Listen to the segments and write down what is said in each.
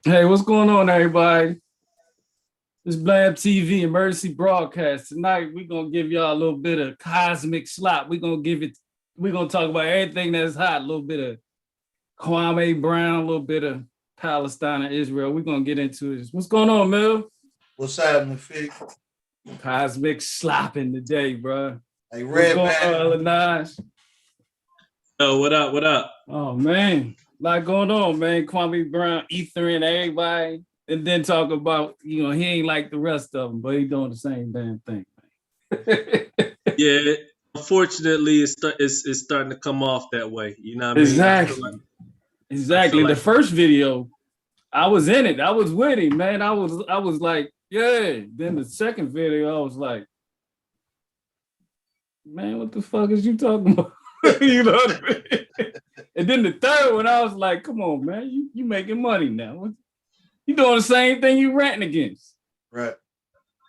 Hey, what's going on, everybody? This B.L.A.M TV emergency broadcast. Tonight, we're gonna give y'all a little bit of cosmic slop. We're gonna talk about everything that's hot, a little bit of Kwame Brown, a little bit of Palestine and Israel. We're gonna get into this. What's going on, Mel? What's happening, Fig? Cosmic slopping today, bro. Hey, What's Red going Man. on, Elanaj? Yo, what up? What up? Oh man, a lot going on, man. Kwame Brown, Ether and everybody. And then talk about, he ain't like the rest of them, but he doing the same damn thing. Yeah, unfortunately, it's starting to come off that way. You know what I mean? Exactly. I feel Exactly. The like first video, I was in it. I was with him, man. I was like, yeah. Then the second video, I was like, man, what the fuck is you talking about? You know what I mean? And then the third one, I was like, come on, man, you making money now. You doing the same thing you ranting against. Right.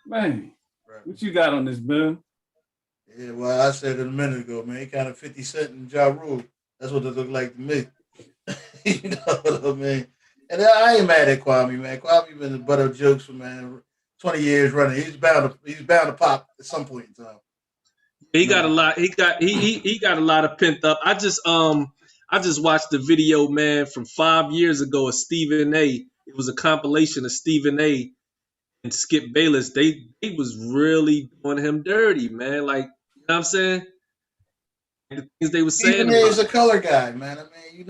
Man, Right. what you got on this, Bill? Yeah, well, I said it a minute ago, man. He kind of 50 Cent and Ja Rule. That's what it looked like to me. You know what I mean? And I ain't mad at Kwame, man. Kwame been the butt of jokes for, man, 20 years running. He's bound to pop at some point in time. he got a Man, lot. He got a lot of pent up. I just watched the video, man, from 5 years ago of Stephen A. It was a compilation of Stephen A. and Skip Bayless. They was really doing him dirty, man. Like, you know what I'm saying? The things they were saying Stephen A about is a color guy, man. I mean,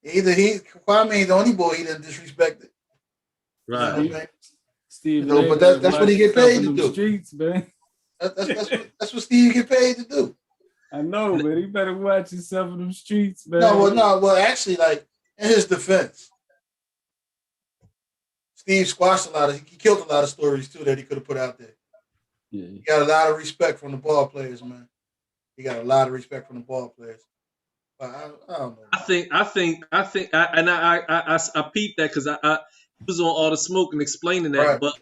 either Kwame ain't the only boy he done disrespected. You know right. what I Steve, mean? Stephen A. But better that's what watch he get yourself paid in to them do. streets, man. That's what Steve get paid to do. I know, but he better watch himself in them streets, No, well, man. no, well, actually, like in his defense, Steve squashed a lot of, he killed a lot of stories too that he could have put out there. Yeah. He got a lot of respect from the ball players, man. He got a lot of respect from the ball players. But I don't know, man. I peeped that because he was on all the smoke and explaining that. Right. But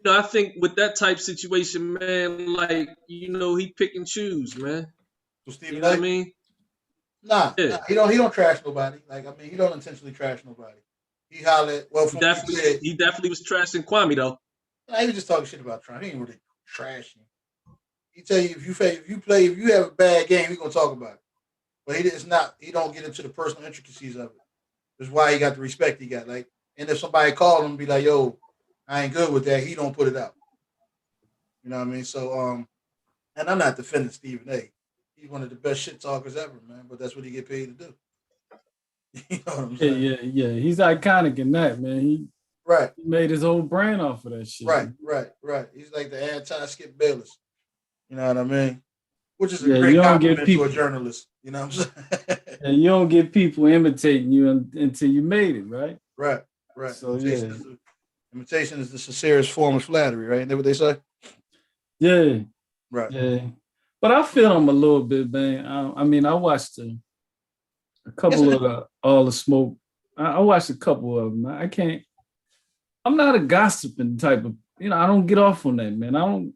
I think with that type situation, man, like he pick and choose, man. So You Stephen know what I A. mean? Nah, Yeah, he don't trash nobody. Like I mean, he don't intentionally trash nobody. He hollered. Well, he from what he definitely said, he definitely was trashing Kwame though. nah, he was just talking shit about Trump. He ain't really trashing. He tell you if you have a bad game, he gonna talk about it. But it's not. He don't get into the personal intricacies of it. That's why he got the respect he got. Like, and if somebody called him and be like, "Yo, I ain't good with that," he don't put it out. You know what I mean? So, and I'm not defending Stephen A. He's one of the best shit talkers ever, man. But that's what he get paid to do. You know what I'm Yeah, saying? yeah, yeah. He's iconic in that, man. Right, He made his whole brand off of that shit. right. He's like the anti Skip Bayless. You know what I mean? Which is a Yeah, you great don't get compliment to a people. journalist. You know what I'm saying? Yeah, you don't get people imitating you until you made it, right? Right, right. So yeah, Imitation is the sincerest form of flattery, right? Isn't that what they say? yeah, Right. yeah. But I feel him a little bit, man. I mean, I watched a Yes, couple of all the smoke. I watched a couple of them. I can't. I'm not a gossiping type of. I don't get off on that, man. I don't.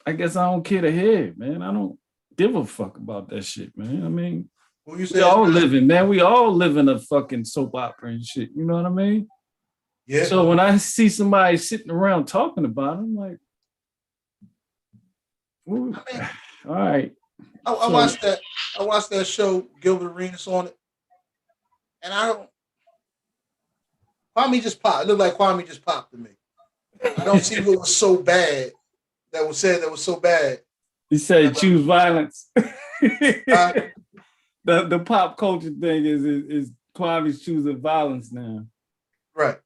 I guess I don't care to hear, man. I don't give a fuck about that shit, man. I mean, who you we say is all gossip? living, man. We all live in a fucking soap opera and shit. You know what I mean? Yeah. So when I see somebody sitting around talking about it, I'm like, ooh, I mean, all right. I So watched that. I watched that show, Gilbert Arenas on it, and I don't. Kwame just popped. It looked like Kwame just popped to me. I don't see what was so bad that was said that was so bad. he said choose violence. Uh, The pop culture thing is Kwame's choosing violence now. right.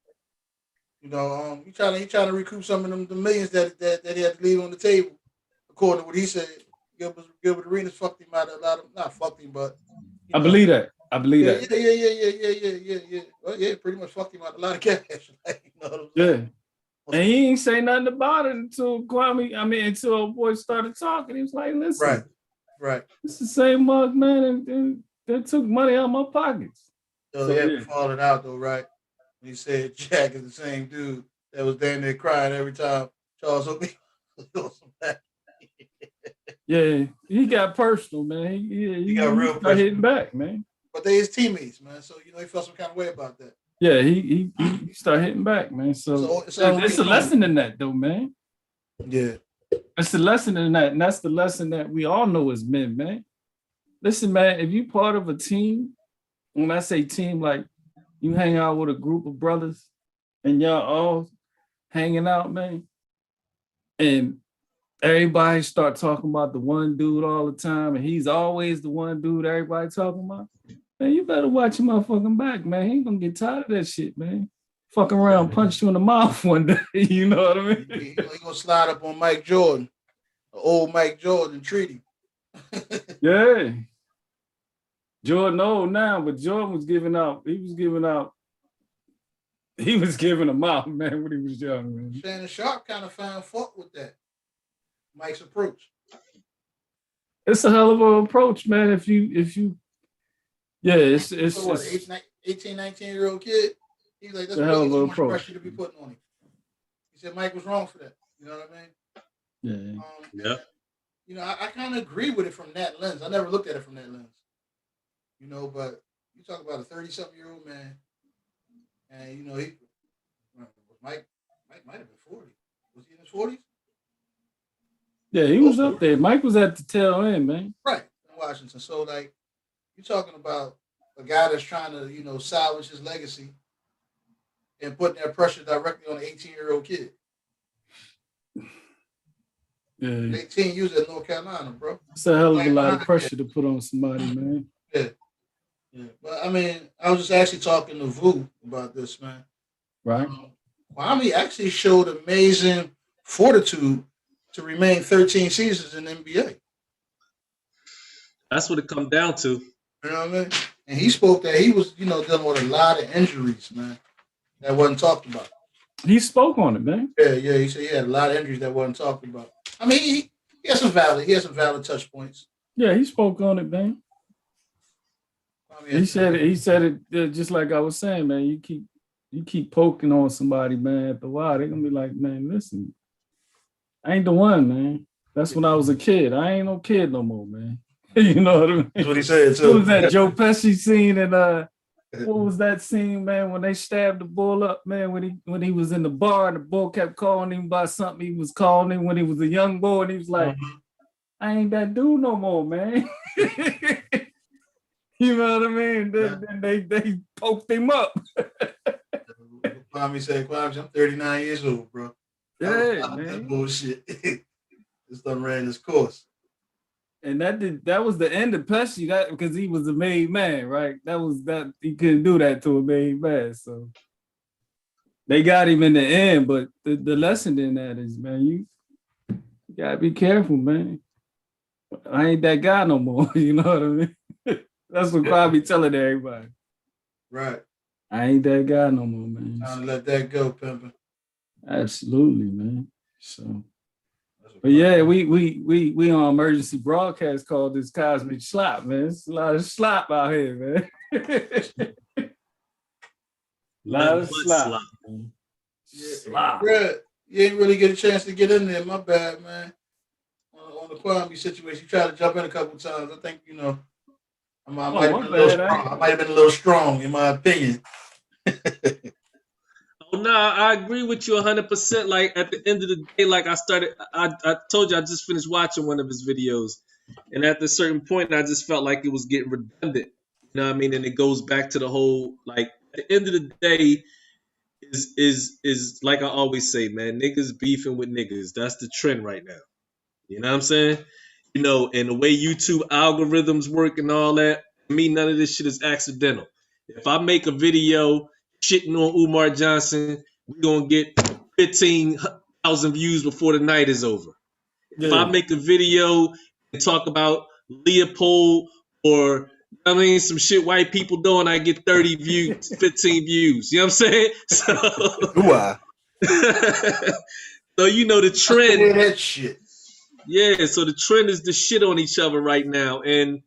He trying to recoup some of them the millions that he had to leave on the table, according to what he said. Gilbert Arenas fucked him out of a lot of not fucked him, but you I know, believe that. I believe yeah, that. yeah. Well, yeah, pretty much fucked him out of a lot of cash. Like, you know what I'm saying? Yeah. And he ain't say nothing about it until until old boy started talking. He was like, Right, listen, right. it's the same mug, man, and that took money out of my pockets. So So they have yeah. falling out though, right? He said Jack is the same dude that was damn near crying every time Charles Oakley was some back. Yeah, he got personal, man. He got He real started personal, hitting back, man. but they his teammates, man. So he felt some kind of way about that. Yeah, he start hitting back, man. So It's all it's a lesson in that, though, man. Yeah. It's a lesson in that, and that's the lesson that we all know as men, man. Listen, man, if you part of a team, when I say team, like you hang out with a group of brothers and y'all all hanging out, man, and everybody start talking about the one dude all the time, and he's always the one dude everybody talking about. Man, you better watch your motherfucking back, man. He ain't gonna get tired of that shit, man. Fucking around, punch you in the mouth one day. You know what I mean? He gonna slide up on Mike Jordan, the old Mike Jordan, treat him. Yeah. Jordan old now, but Jordan was giving out. He was giving them out, man, when he was young, man. Shannon Sharp kind of found fault with that. Mike's approach. It's a hell of an approach, man. If you yeah, it's 18, 19-year-old kid. He's like, that's a hell way of too an much approach. pressure to be putting on him. He said Mike was wrong for that. You know what I mean? Yeah. You know, I kind of agree with it from that lens. I never looked at it from that lens. You know, but you talk about a 30-something-year-old man, and you know, Mike might have been 40. Was he in his 40s? Yeah, he was up there. Mike was at the tail end, man. Right, in Washington. So, like, you're talking about a guy that's trying to, you know, salvage his legacy and putting that pressure directly on an 18-year-old kid. Yeah. 18 years at North Carolina, bro. It's a hell of a lot of pressure to put on somebody, man. Yeah. Yeah. But I mean, I was just actually talking to Vu about this, man. Right. Kwame actually showed amazing fortitude to remain 13 seasons in the NBA. That's what it come down to. You know what I mean? And he spoke that he was, you know, dealing with a lot of injuries, man, that wasn't talked about. He spoke on it, man. Yeah. He said he had a lot of injuries that wasn't talked about. I mean, he has some valid touch points. Yeah, he spoke on it, man. He said it just like I was saying, man. You keep poking on somebody, man. After a while, they're gonna be like, man, listen, I ain't the one, man. That's when I was a kid. I ain't no kid no more, man. You know what I mean? That's what he said too. What was that Joe Pesci scene and what was that scene, man, when they stabbed the bull up, man, when he was in the bar and the bull kept calling him by something he was calling him when he was a young boy, and he was like, I ain't that dude no more, man. You know what I mean? Then they poked him up. Kwame said, Kwame, I'm 39 years old, bro. Yeah, man. That bullshit. This done ran its course. And that was the end of Pesci, that because he was a made man, right? That he couldn't do that to a made man. So they got him in the end, but the lesson in that is, man, you gotta be careful, man. I ain't that guy no more. You know what I mean? That's what Kwame telling everybody. Right. I ain't that guy no more, man. Time to let that go, pimpin'. Absolutely, man. So, but yeah, we on emergency broadcast called this cosmic slop, man. It's a lot of slop out here, man. A lot of slop. Slop. Yeah, you ain't really get a chance to get in there. My bad, man. On the Kwame situation, you tried to jump in a couple times. I think, you know, I might have been a little strong, in my opinion. Oh no, I agree with you 100%. Like at the end of the day, like I told you I just finished watching one of his videos, and at a certain point, I just felt like it was getting redundant. You know what I mean? And it goes back to the whole, like, at the end of the day, is like I always say, man, niggas beefing with niggas. That's the trend right now. You know what I'm saying? You know, and the way YouTube algorithms work and all that, to me, none of this shit is accidental. If I make a video shitting on Umar Johnson, we're going to get 15,000 views before the night is over. Yeah. If I make a video and talk about Leopold or, I mean, some shit white people doing, I get 30 views, 15 views. You know what I'm saying? So you know the trend. That shit. Yeah, so the trend is to shit on each other right now. And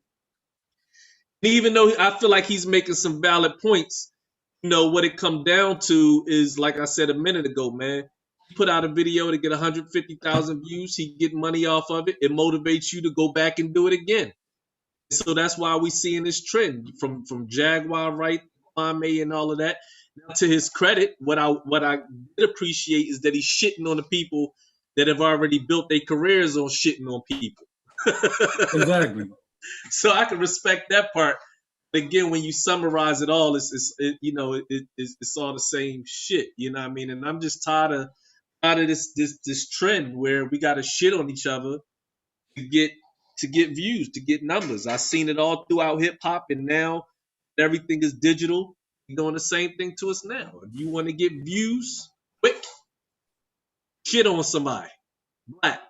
even though I feel like he's making some valid points, you know, what it come down to is, like I said a minute ago, man, he put out a video to get 150,000 views. He get money off of it. It motivates you to go back and do it again. So that's why we seeing this trend from Jaguar, right, Kwame and all of that. Now, to his credit, what I did appreciate is that he's shitting on the people that have already built their careers on shitting on people. Exactly. So I can respect that part. But again, when you summarize it all, it's all the same shit. You know what I mean? And I'm just tired of this trend where we got to shit on each other to get views, to get numbers. I've seen it all throughout hip hop, and now everything is digital. You're doing the same thing to us now. If you want to get views, quick, shit on somebody. Black.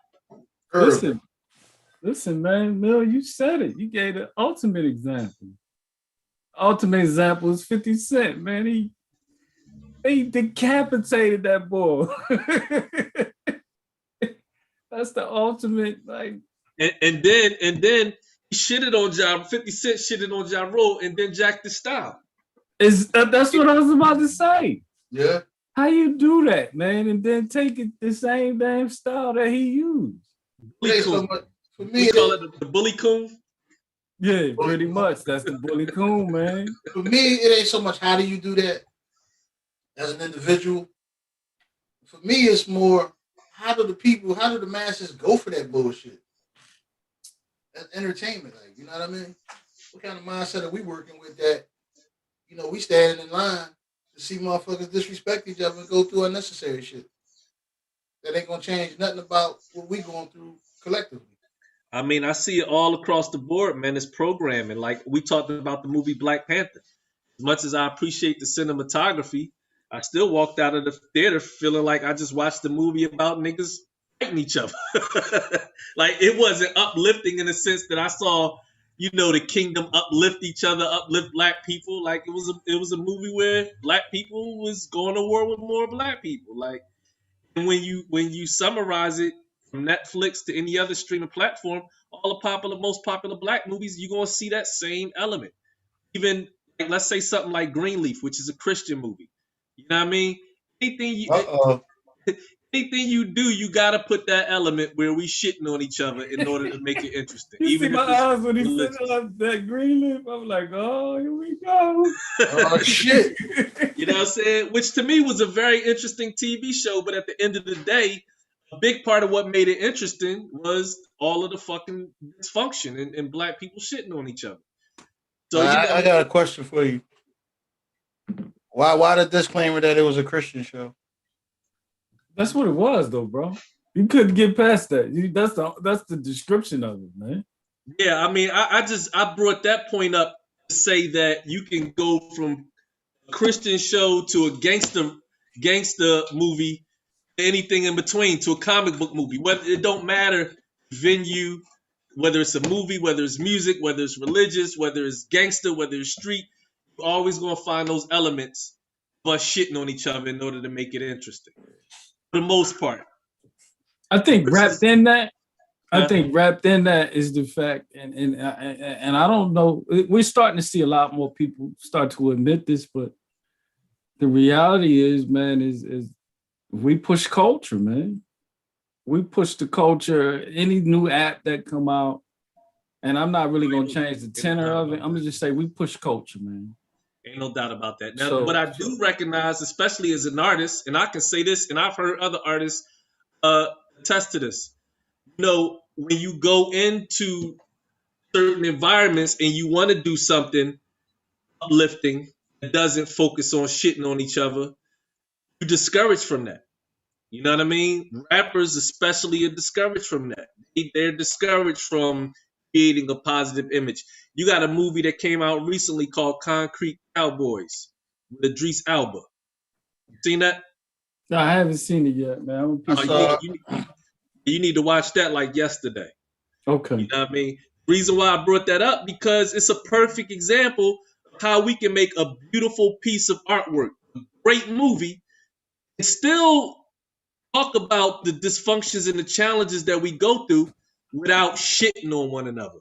Listen, man, Mill, you said it. You gave the ultimate example. Ultimate example is 50 Cent, man. He decapitated that boy. That's the ultimate, like. And then he shitted on 50 Cent shitted on Ja Rule, and then jacked the style. That's what I was about to say. Yeah. How you do that, man, and then take it the same damn style that he used? For me, we call it the bully coon. Yeah, pretty much. That's the bully coon, man. For me, it ain't so much how do you do that as an individual. For me, it's more how do the masses go for that bullshit? That's entertainment, like, you know what I mean? What kind of mindset are we working with that? You know, we standing in line to see motherfuckers disrespect each other and go through unnecessary shit. That ain't gonna change nothing about what we going through collectively. I mean, I see it all across the board, man. It's programming. Like we talked about the movie Black Panther. As much as I appreciate the cinematography, I still walked out of the theater feeling like I just watched the movie about niggas fighting each other. Like it wasn't uplifting in the sense that I saw, the kingdom uplift each other, uplift black people. Like it was a movie where black people was going to war with more black people. Like, and when you summarize it from Netflix to any other streaming platform, all the most popular black movies, you're gonna see that same element. Even like, let's say something like Greenleaf, which is a Christian movie. You know what I mean? Anything you do, you gotta put that element where we shitting on each other in order to make it interesting. You Even see my eyes when he said that Greenleaf, I'm like, oh, here we go. Oh shit. You know what I'm saying? Which to me was a very interesting TV show, but at the end of the day, a big part of what made it interesting was all of the fucking dysfunction and black people shitting on each other. So I got a question for you. Why the disclaimer that it was a Christian show? That's what it was, though, bro. You couldn't get past that. That's the description of it, man. Yeah, I mean, I brought that point up to say that you can go from a Christian show to a gangster movie, anything in between, to a comic book movie. Whether it don't matter venue, whether it's a movie, whether it's music, whether it's religious, whether it's gangster, whether it's street, you're always gonna find those elements of us shitting on each other in order to make it interesting. For the most part. I think wrapped in that is the fact, and I don't know. We're starting to see a lot more people start to admit this, but the reality is, man, is we push culture, man. We push the culture. Any new app that come out, and I'm not really gonna change the tenor of it. I'm gonna just say we push culture, man. Ain't no doubt about that. Now, what I do recognize, especially as an artist, and I can say this, and I've heard other artists attest to this. When you go into certain environments and you want to do something uplifting that doesn't focus on shitting on each other, you're discouraged from that. You know what I mean? Rappers especially are discouraged from that. They're discouraged from creating a positive image. You got a movie that came out recently called Concrete Cowboys with Idris Elba. You seen that? No, I haven't seen it yet, man. You need to watch that like yesterday. Okay. You know what I mean? Reason why I brought that up, because it's a perfect example of how we can make a beautiful piece of artwork, a great movie, and still talk about the dysfunctions and the challenges that we go through without shitting on one another.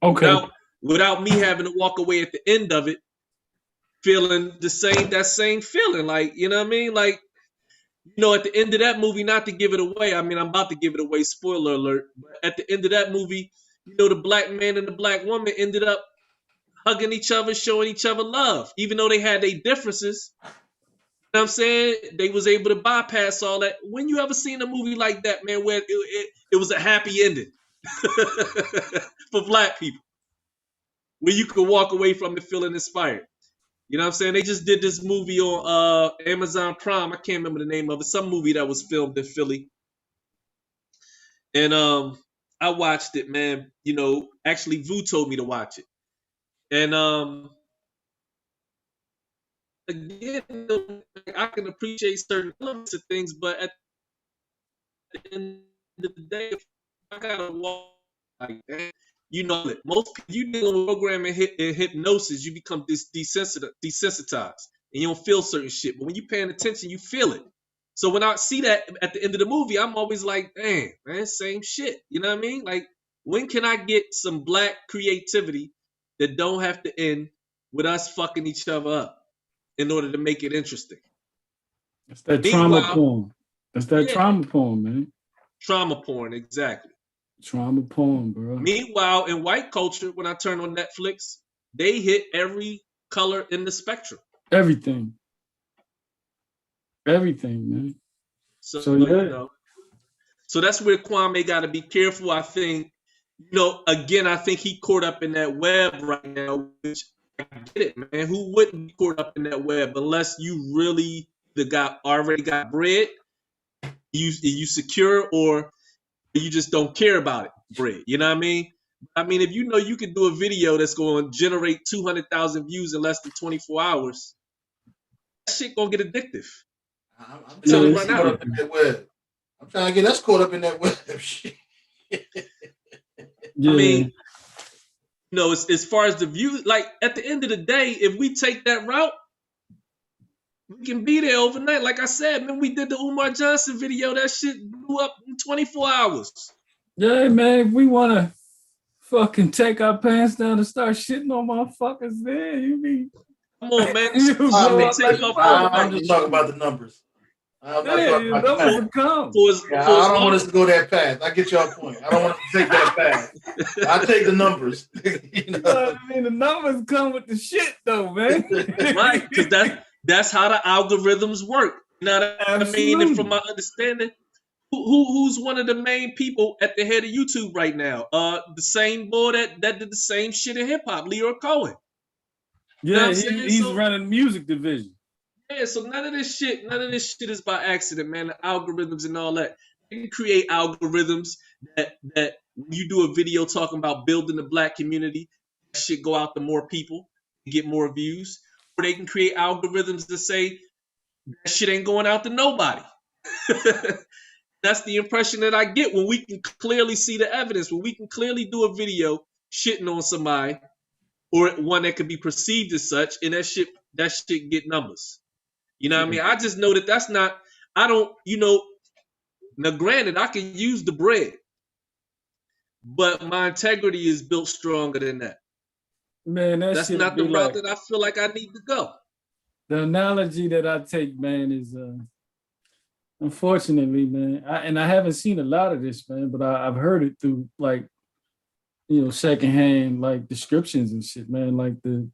Okay. Without me having to walk away at the end of it feeling that same feeling. Like, you know what I mean? Like, at the end of that movie, not to give it away, I mean, I'm about to give it away, spoiler alert, but at the end of that movie, the black man and the black woman ended up hugging each other, showing each other love, even though they had their differences. You know what I'm saying? They was able to bypass all that. When you ever seen a movie like that, man, where it was a happy ending for black people, where you could walk away from it feeling inspired? You know what I'm saying? They just did this movie on Amazon Prime. I can't remember the name of it. Some movie that was filmed in Philly. And I watched it, man. You know, actually Vu told me to watch it. And again, I can appreciate certain elements of things, but at the end of the day, if I gotta walk like that, you know that most people, you dealing with programming and hypnosis, you become desensitized and you don't feel certain shit. But when you're paying attention, you feel it. So when I see that at the end of the movie, I'm always like, damn, man, same shit. You know what I mean? Like, when can I get some black creativity that don't have to end with us fucking each other up in order to make it interesting? That's that trauma Meanwhile, porn. That's that yeah, trauma porn, man. trauma porn, exactly. Trauma porn, bro. Meanwhile, in white culture, when I turn on Netflix, they hit every color in the spectrum. Everything. Everything, man. So yeah. you know, so that's where Kwame got to be careful. I think, you know, again, I think he caught up in that web right now, which I get it, man. Who wouldn't be caught up in that web unless you really already got bread, you secure, or you just don't care about it, bread. You know what I mean? I mean, if you know you can do a video that's going to generate 200,000 views in less than 24 hours, that shit gonna get addictive. I'm It's trying gonna to run get caught out. up in that web. I'm trying to get us caught up in that web shit. Yeah. I mean, you know, as far as the views, like at the end of the day, if we take that route, we can be there overnight. Like I said, man, we did the Umar Johnson video. That shit blew up in 24 hours. Yeah, man, if we want to fucking take our pants down and start shitting on motherfuckers, then you be... Come on, man. You blow up like Take off I'm overnight. just talking about the numbers. I'm not Yeah, talking your about the numbers path. will come. I don't want us to go that path. I get your point. I don't want us to take that path. I take the numbers. You know what I mean? The numbers come with the shit, though, man. Right, because that's how the algorithms work. You know what I mean? And from my understanding, who's one of the main people at the head of YouTube right now? The same boy that did the same shit in hip hop, Leo Cohen. Yeah, you know what I'm saying? he's running the music division. Yeah, so none of this shit is by accident, man. The algorithms and all that. They can create algorithms that when you do a video talking about building the black community, that shit go out to more people and get more views. Or they can create algorithms that say that shit ain't going out to nobody. That's the impression that I get when we can clearly see the evidence, when we can clearly do a video shitting on somebody or one that could be perceived as such, and that shit get numbers. You know what I mean? I just know that's not, I don't, you know, now granted, I can use the bread, but my integrity is built stronger than that. Man, that's not the route that I feel like I need to go. The analogy that I take, man, is unfortunately, man, I haven't seen a lot of this, man, but I've heard it through, like, you know, secondhand, like, descriptions and shit, man, like the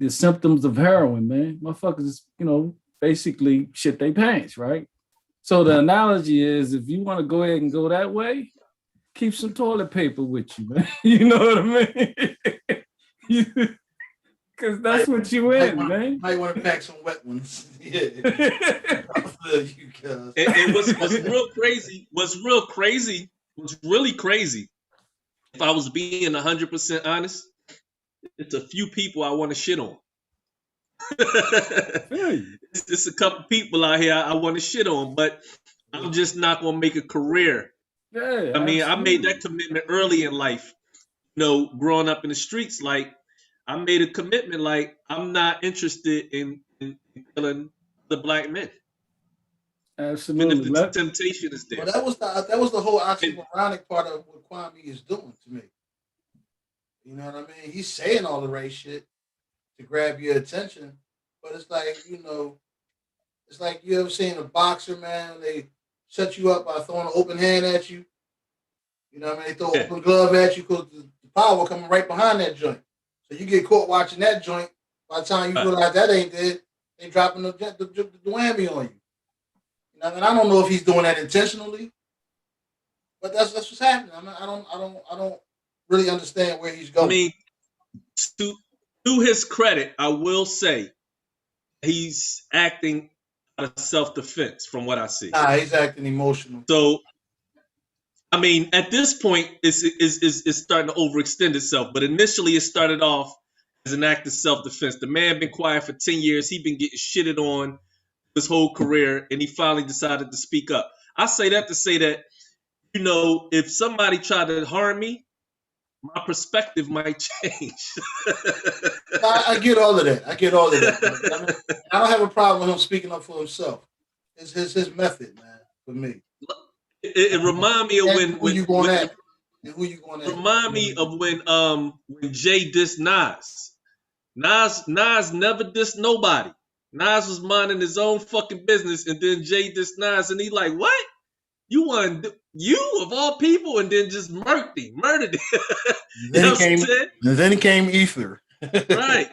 symptoms of heroin, man. Motherfuckers, you know, basically shit they pants, right? So the analogy is, if you want to go ahead and go that way, keep some toilet paper with you, man. You know what I mean? Because that's what you man. Might want to pack some wet ones. Yeah. And what's really crazy, if I was being 100% honest, it's a few people I want to shit on. It's a couple people out here I want to shit on, but I'm just not gonna make a career. Yeah, I mean, I made that commitment early in life. You know, growing up in the streets, like I made a commitment, like I'm not interested in killing the black men. Absolutely. Even if the temptation is there. Well, that was the whole oxymoronic part of what Kwame is doing to me. You know what I mean? He's saying all the right shit to grab your attention, but it's like, you know, it's like you ever seen a boxer, man? They set you up by throwing an open hand at you. You know what I mean? They throw an open glove at you because the power coming right behind that joint. So you get caught watching that joint. By the time you realize that ain't there, they dropping the whammy on you. You know, and I don't know if he's doing that intentionally, but that's what's happening. I don't really understand where he's going. I mean, to his credit, I will say he's acting out of self-defense from what I see. Nah, he's acting emotional. So, I mean, at this point, it's starting to overextend itself. But initially, it started off as an act of self-defense. The man been quiet for 10 years. He been getting shitted on his whole career, and he finally decided to speak up. I say that to say that, you know, if somebody tried to harm me, my perspective might change. I get all of that. I don't have a problem with him speaking up for himself. It's his method, man, for me. It remind me of who you going at. Remind me of when Jay dissed Nas. Nas never dissed nobody. Nas was minding his own fucking business, and then Jay dissed Nas, and he like, what? You of all people, and then just murdered him. Then he came Ether. Right.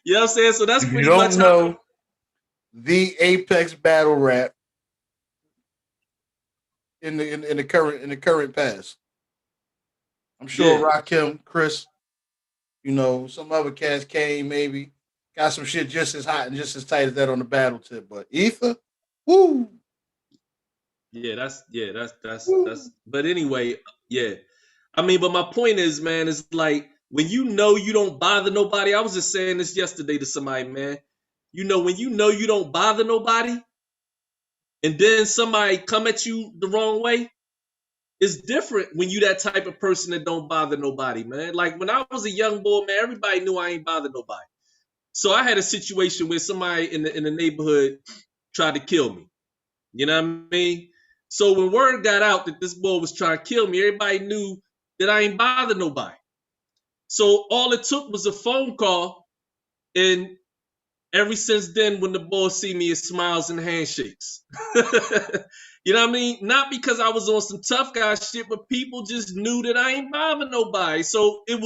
You know what I'm saying? So that's pretty you much don't know the apex battle rap in the current past. I'm sure Rakim, Chris, you know, some other cats came, maybe got some shit just as hot and just as tight as that on the battle tip. But Ether, woo. Yeah, that's but anyway, yeah. I mean, but my point is, man, is like when you know you don't bother nobody. I was just saying this yesterday to somebody, man. You know, when you know you don't bother nobody, and then somebody come at you the wrong way, it's different when you that type of person that don't bother nobody, man. Like when I was a young boy, man, everybody knew I ain't bother nobody. So I had a situation where somebody in the neighborhood tried to kill me. You know what I mean? So when word got out that this boy was trying to kill me, everybody knew that I ain't bother nobody. So all it took was a phone call, and ever since then, when the boy see me, it smiles and handshakes. You know what I mean? Not because I was on some tough guy shit, but people just knew that I ain't bother nobody. So it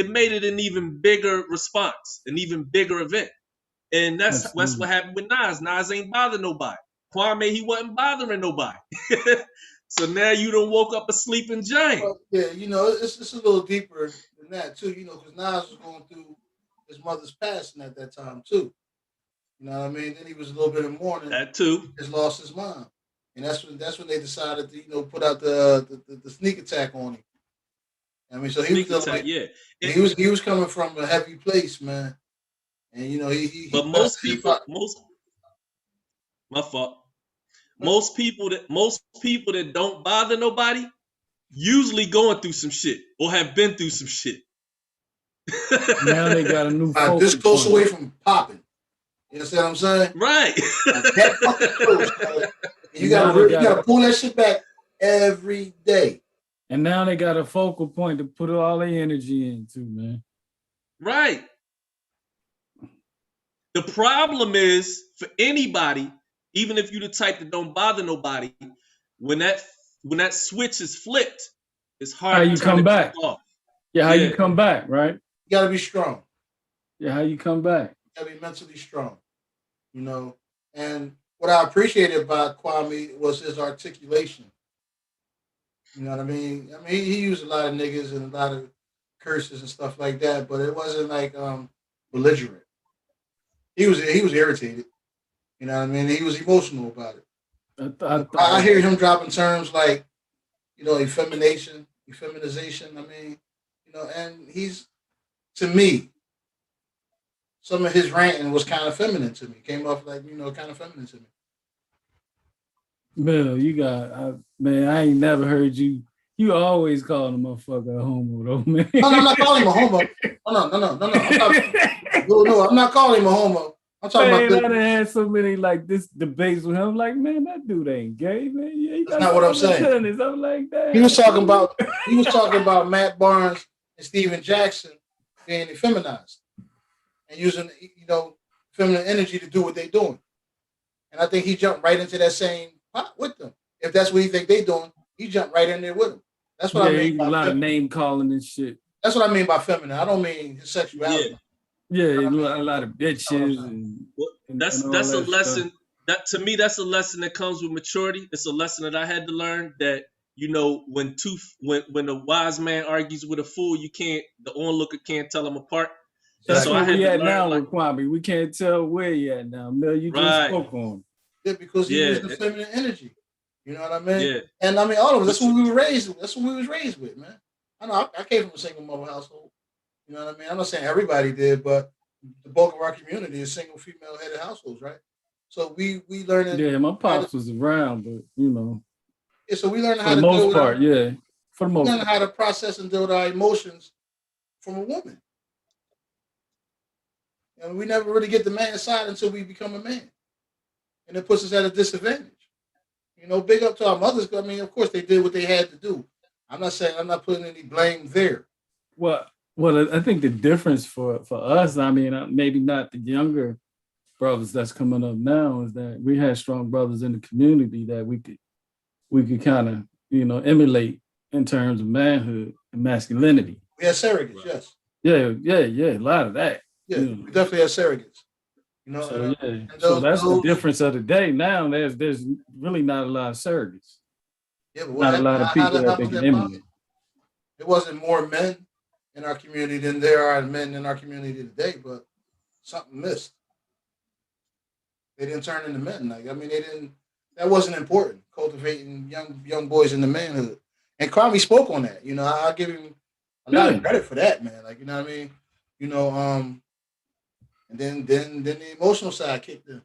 made it an even bigger response, an even bigger event. And that's what happened with Nas. Nas ain't bother nobody. Kwame, he wasn't bothering nobody. So now you done woke up a sleeping giant. Well, yeah, you know, it's a little deeper than that too, you know, because Nas was going through his mother's passing at that time too. You know what I mean? Then he was a little bit in mourning. That too. He's lost his mom. And that's when they decided to, you know, put out the sneak attack on him. I mean, so he was he was coming from a heavy place, man. And you know, most people that don't bother nobody usually going through some shit or have been through some shit. Now they got a new this close away from popping. You know what I'm saying? Right. That fucking close. You gotta pull that shit back every day. And now they got a focal point to put all their energy into, man. Right. The problem is for anybody, even if you the type that don't bother nobody, when that switch is flipped, it's hard. How you come back? Yeah, how you come back, right? You gotta be strong. Yeah, how you come back? You gotta be mentally strong. You know, and what I appreciated about Kwame was his articulation. You know what I mean? I mean, he used a lot of niggas and a lot of curses and stuff like that, but it wasn't like belligerent. He was irritated. You know what I mean? He was emotional about it. I hear him dropping terms like, you know, effeminization. I mean, you know, and he's, to me, some of his ranting was kind of feminine to me. Came off like, you know, kind of feminine to me. Bill, you got, man, I ain't never heard you. You always call a motherfucker a homo, though, man. No, I'm not calling him a homo. No, I'm not calling him a homo. I'm talking about. I had so many like this debates with him. I'm like, man, that dude ain't gay, man. Yeah, that's not what I'm saying. I'm like that. He was talking about Matt Barnes and Steven Jackson being effeminized and using, you know, feminine energy to do what they're doing. And I think he jumped right into that same pot with them. If that's what he think they're doing, he jumped right in there with him. That's what I Yeah, mean he a by lot of feminine. name calling and shit. That's what I mean by feminine. I don't mean his sexuality. Yeah. Yeah, I a mean, lot of that's what I'm bitches saying. Well, and all that's a that stuff. lesson that to me that's a lesson that comes with maturity. It's a lesson that I had to learn that when a wise man argues with a fool, the onlooker can't tell them apart. And That's so Exactly. I where had we to at learn now like with Kwame. We can't tell where he at now. Mel, you just right, spoke on. Yeah, because he yeah, was the feminine energy. You know what I mean? yeah, And I mean, all of us. That's which what we were raised with. That's what we was raised with, man. I know. I came from a single mother household. You know what I mean? I'm not saying everybody did, but the bulk of our community is single female headed households, right? So we learning Yeah, my how to pops was around, but you know, yeah, so we learning for how the to deal most with our part, yeah. For the we most learning part. how to process and deal with our emotions from a woman. And we never really get the man side until we become a man. And it puts us at a disadvantage. You know, big up to our mothers. I mean, of course they did what they had to do. I'm not putting any blame there. Well, I think the difference for us, I mean, maybe not the younger brothers that's coming up now, is that we had strong brothers in the community that we could kind of emulate in terms of manhood and masculinity. We had surrogates, right. yes. Yeah, a lot of that. Yeah, You we know. definitely had surrogates. You know, So yeah, and so those that's the those difference of the day. Now there's really not a lot of surrogates, yeah, but what not a happened? lot of people How that they was can that possible? emulate. It wasn't more men in our community than there are men in our community today, but something missed. They didn't turn into men. Like I mean, they didn't. That wasn't important. Cultivating young boys into manhood. And Kwame spoke on that. You know, I give him a lot of Yeah, credit for that, man. Like you know what I mean. You know, and then the emotional side kicked in.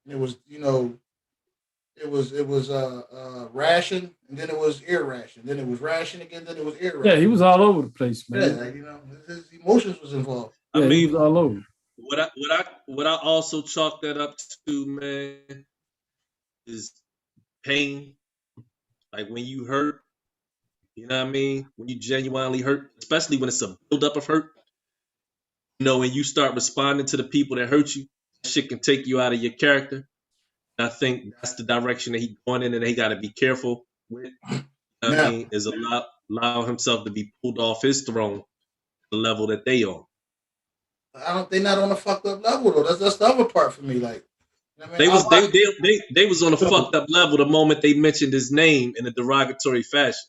And it was it was ration, and then it was ear ration, then it was ration again, then it was ear yeah, he ration. was all over the place, Yeah, man. like his emotions was involved. I Yeah, he mean was all over. what I also chalk that up to, man, is pain. Like when you hurt, you know what I mean? When you genuinely hurt, especially when it's a buildup of hurt, and you start responding to the people that hurt you, that shit can take you out of your character. And I think that's the direction that he's going in and he got to be careful with. You know what I Now, mean? Is allow himself to be pulled off his throne, the level that they on. I don't. They're not on a fucked up level though. That's the other part for me. Like, you know what I mean, They I was watch. they was on a So fucked up level the moment they mentioned his name in a derogatory fashion.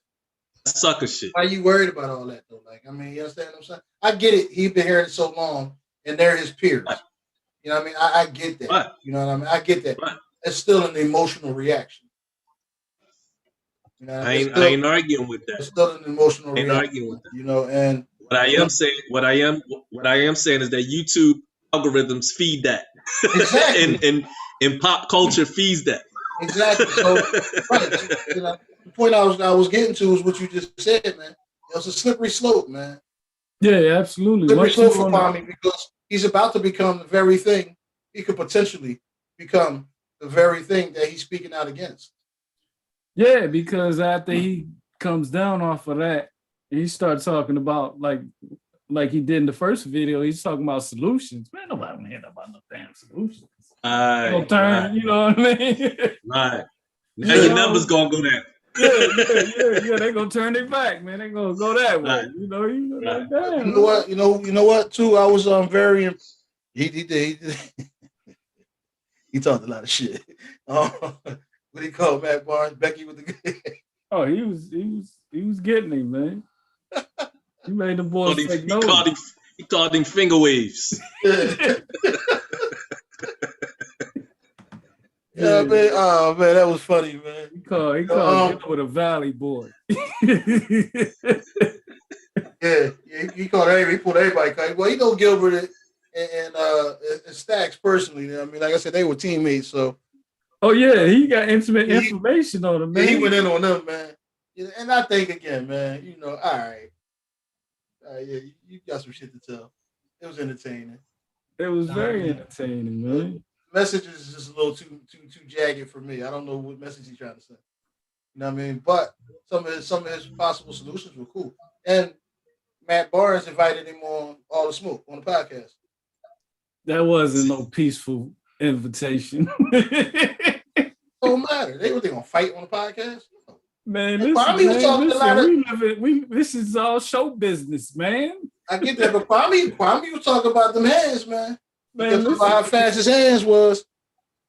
Sucker shit. why are you worried about all that though? Like, I mean, you understand what I'm saying? I get it. He's been here so long, and they're his Right, peers. You know what I mean? I get that. right, You know what I mean? I get that. right. It's still an emotional reaction. You know, what I mean? I ain't arguing with that. It's still an emotional I ain't reaction. arguing with that. You know, and What I am when saying, what I am saying is that YouTube algorithms feed that, exactly, and pop culture feeds that. exactly. So right, you know, the point I was getting to is what you just said, man. It was a slippery slope, man. Yeah, absolutely. Slippery Once you slope for on, Kwame because he's about to become the very thing he could potentially become the very thing that he's speaking out against. yeah, because after he comes down off of that, he starts talking about like he did in the first video. He's talking about solutions. Man, nobody want to hear about no damn solutions. They gonna Right, turn, right, you know what I mean? right. Now You your Yeah, numbers know? gonna go down. Yeah. They gonna turn their back, man. They gonna go that way. Right, You right. like, but you damn, know man. what? You know what? Too, I was very. He did. He talked a lot of shit. What he called Matt Barnes, Becky with the. Oh, he was getting him, man. He made the boys take He called notice. him he called him finger waves. Yeah, Yeah, man. Oh man, that was funny, man. he called Gilbert a valley boy. He called everybody. He pulled everybody. Well, he know Gilbert and Stacks personally. You know what I mean, like I said, they were teammates. So Oh yeah, he got intimate he information on him, he man. went in on them, man. Yeah, and I think again, man. All right, yeah, you got some shit to tell. It was entertaining. It was You know what I very mean? entertaining, The man. message is just a little too jagged for me. I don't know what message he's trying to say. You know what I mean? But some of his possible solutions were cool. And Matt Barnes invited him on All the Smoke on the podcast. That wasn't no peaceful invitation. Don't matter. They gonna fight on the podcast? No. Man, And listen, Kwame was man, talking a lot listen. of. We live it. This is all show business, man. I get that, but Kwame was talking about them hands, man. He Man, kept talking about how fast his hands was.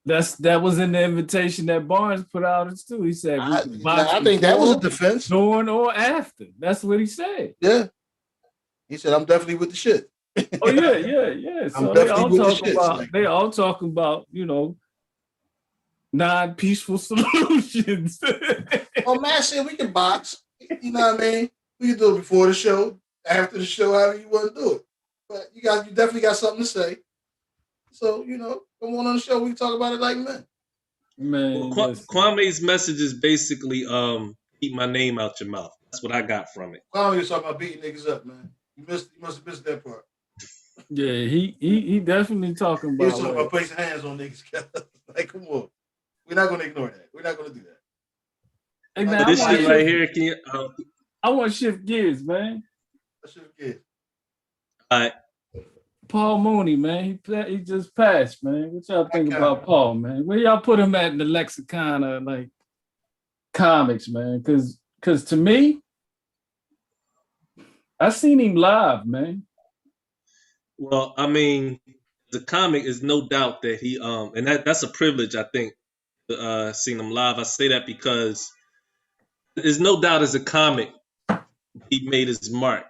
that was in the invitation that Barnes put out too. He said we can box I think that was a before, defense. during, or after. That's what he said. Yeah. He said, I'm definitely with the shit. Oh yeah. So I'm definitely with the shit. they all talking about, non-peaceful solutions. Well, man said we can box. You know what I mean? We can do it before the show, after the show, however you want to do it. But you definitely got something to say. So, come on the show, we can talk about it like men. Man, well, Kwame's message is basically keep my name out your mouth. That's what I got from it. Kwame was talking about beating niggas up, man. You must have missed that part. Yeah, he definitely talking about. He was talking about placing hands on niggas. Like, come on. We're not going to ignore that. We're not going to do that. Hey, man, this shit right here, can you, I want to shift gears, man. Shift gears. All right. Paul Mooney, man, he just passed, man. What y'all think about Paul, man? Where y'all put him at in the lexicon of like comics, man? Because to me, I seen him live, man. Well, I mean, the comic is no doubt that he and that's a privilege, I think, to seeing him live. I say that because there's no doubt as a comic he made his mark.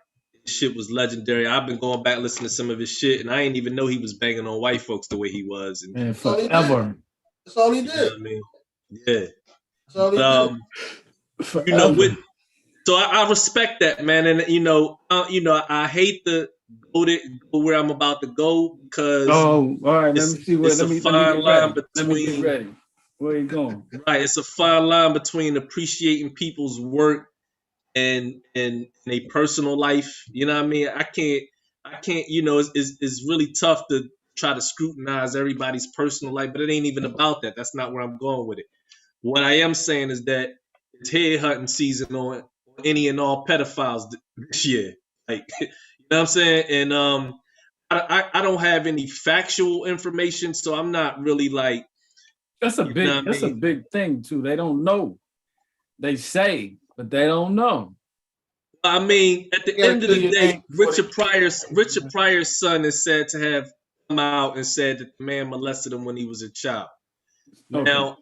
His shit was legendary. I've been going back listening to some of his shit, and I didn't even know he was banging on white folks the way he was. And man, forever. That's all he did. You know what I mean? Yeah. That's all he did. You know, so I respect that, man, and I hate to go where I'm about to go because all right. Let me see where. Let me get ready. Where you going? Right, it's a fine line between appreciating people's work and a personal life. You know what I mean? I can't. It's really tough to try to scrutinize everybody's personal life, but it ain't even about that. That's not where I'm going with it. What I am saying is that it's head hunting season on any and all pedophiles this year. Like, you know what I'm saying? And I don't have any factual information, so I'm not really like. That's a big thing too. They don't know. They say, but they don't know. I mean, at the end of the day, Richard Pryor's son is said to have come out and said that the man molested him when he was a child. Okay. Now,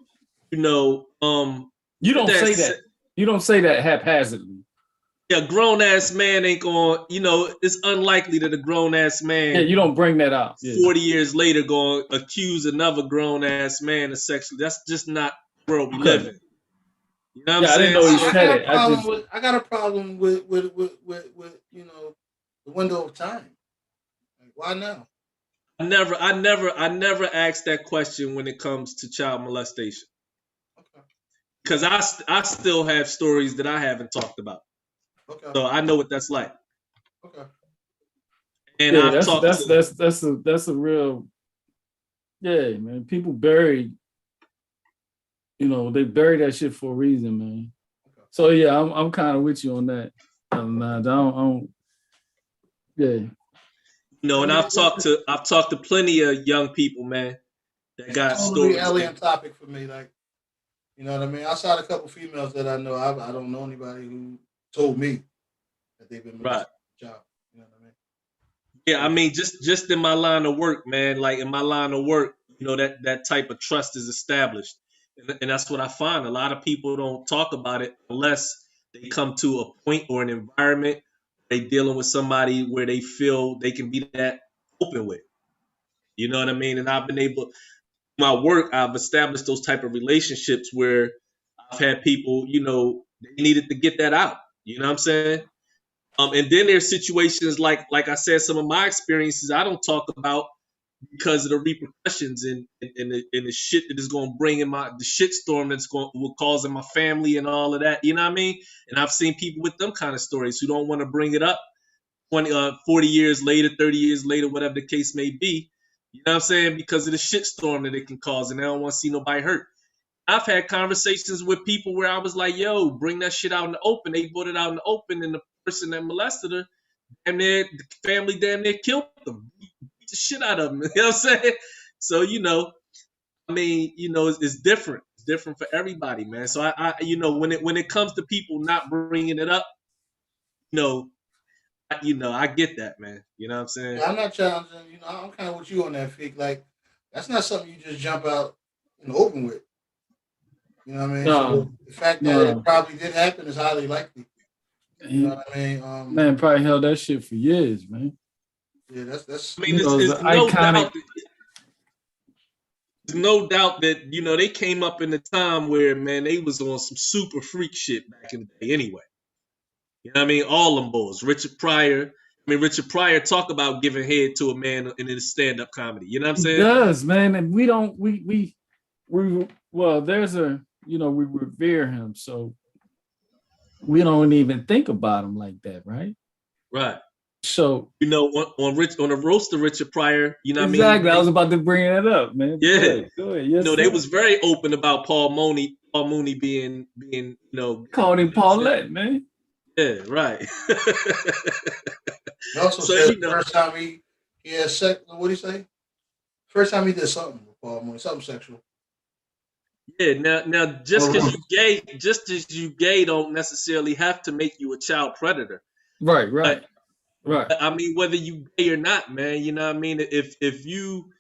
you don't say that. You don't say that haphazardly. Yeah, grown ass man ain't going. It's unlikely that a grown ass man. Yeah, you don't bring that out. 40 years later, going to accuse another grown ass man of sexually. That's just not the world we live in. You know what I'm saying? I didn't know he said it. I got a problem with the window of time. Like, why now? I never asked that question when it comes to child molestation. Okay. Because I still have stories that I haven't talked about. Okay. So I know what that's like. Okay. And that's a real, man. People bury, they bury that shit for a reason, man. Okay. So yeah, I'm kind of with you on that. I don't. And I've talked to plenty of young people, man, that got stories. Alien topic for me, like, you know what I mean. Outside a couple females that I know, I don't know anybody who told me that they've been right. Job. You know what I mean? Yeah, I mean, just in my line of work, man. Like in my line of work, that type of trust is established, and that's what I find. A lot of people don't talk about it unless they come to a point or an environment where they dealing with somebody where they feel they can be that open with. You know what I mean? And I've been able, my work, I've established those type of relationships where I've had people, they needed to get that out. You know what I'm saying? And then there's situations like I said, some of my experiences I don't talk about because of the repercussions and the shit that is going to bring in the shitstorm will cause in my family and all of that. You know what I mean? And I've seen people with them kind of stories who don't want to bring it up 40 years later, 30 years later, whatever the case may be. You know what I'm saying? Because of the shitstorm that it can cause, and they don't want to see nobody hurt. I've had conversations with people where I was like, yo, bring that shit out in the open. They brought it out in the open, and the person that molested her, the family damn near killed them. Beat the shit out of them. You know what I'm saying? So, I mean, it's different. It's different for everybody, man. So I when it comes to people not bringing it up, you know, I get that, man. You know what I'm saying? Yeah, I'm not challenging. I'm kind of with you on that, Fig. Like, that's not something you just jump out and open with. You know what I mean? So No, the fact that it no. probably did happen is highly likely. You know He, what I mean? man probably held that shit for years, man. Yeah, that's I mean, You know, it's it's the no iconic. doubt. There's no doubt that they came up in a time where, man, they was on some super freak shit back in the day. Anyway, you know what I mean? All them boys, Richard Pryor. I mean, Richard Pryor talk about giving head to a man in his stand-up comedy. You know what I'm He saying? does, man, and we don't. We well, there's a we revere him, so we don't even think about him like that, right? Right. So On the roast of Richard Pryor, you know what I exactly, mean? I was about to bring that up, man. Go Yeah. ahead, go ahead. Yes, They sir. was very open about Paul Mooney being gay, Called you him know what I'm saying? Paulette, man. Yeah, right. he also So said the first time he had sex. What did he say? First time he did something with Paul Mooney, something sexual. yeah, now On just the because road. you gay, don't necessarily have to make you a child predator. Right, But right, right. I mean, whether you gay or not, man, you know what I mean? If you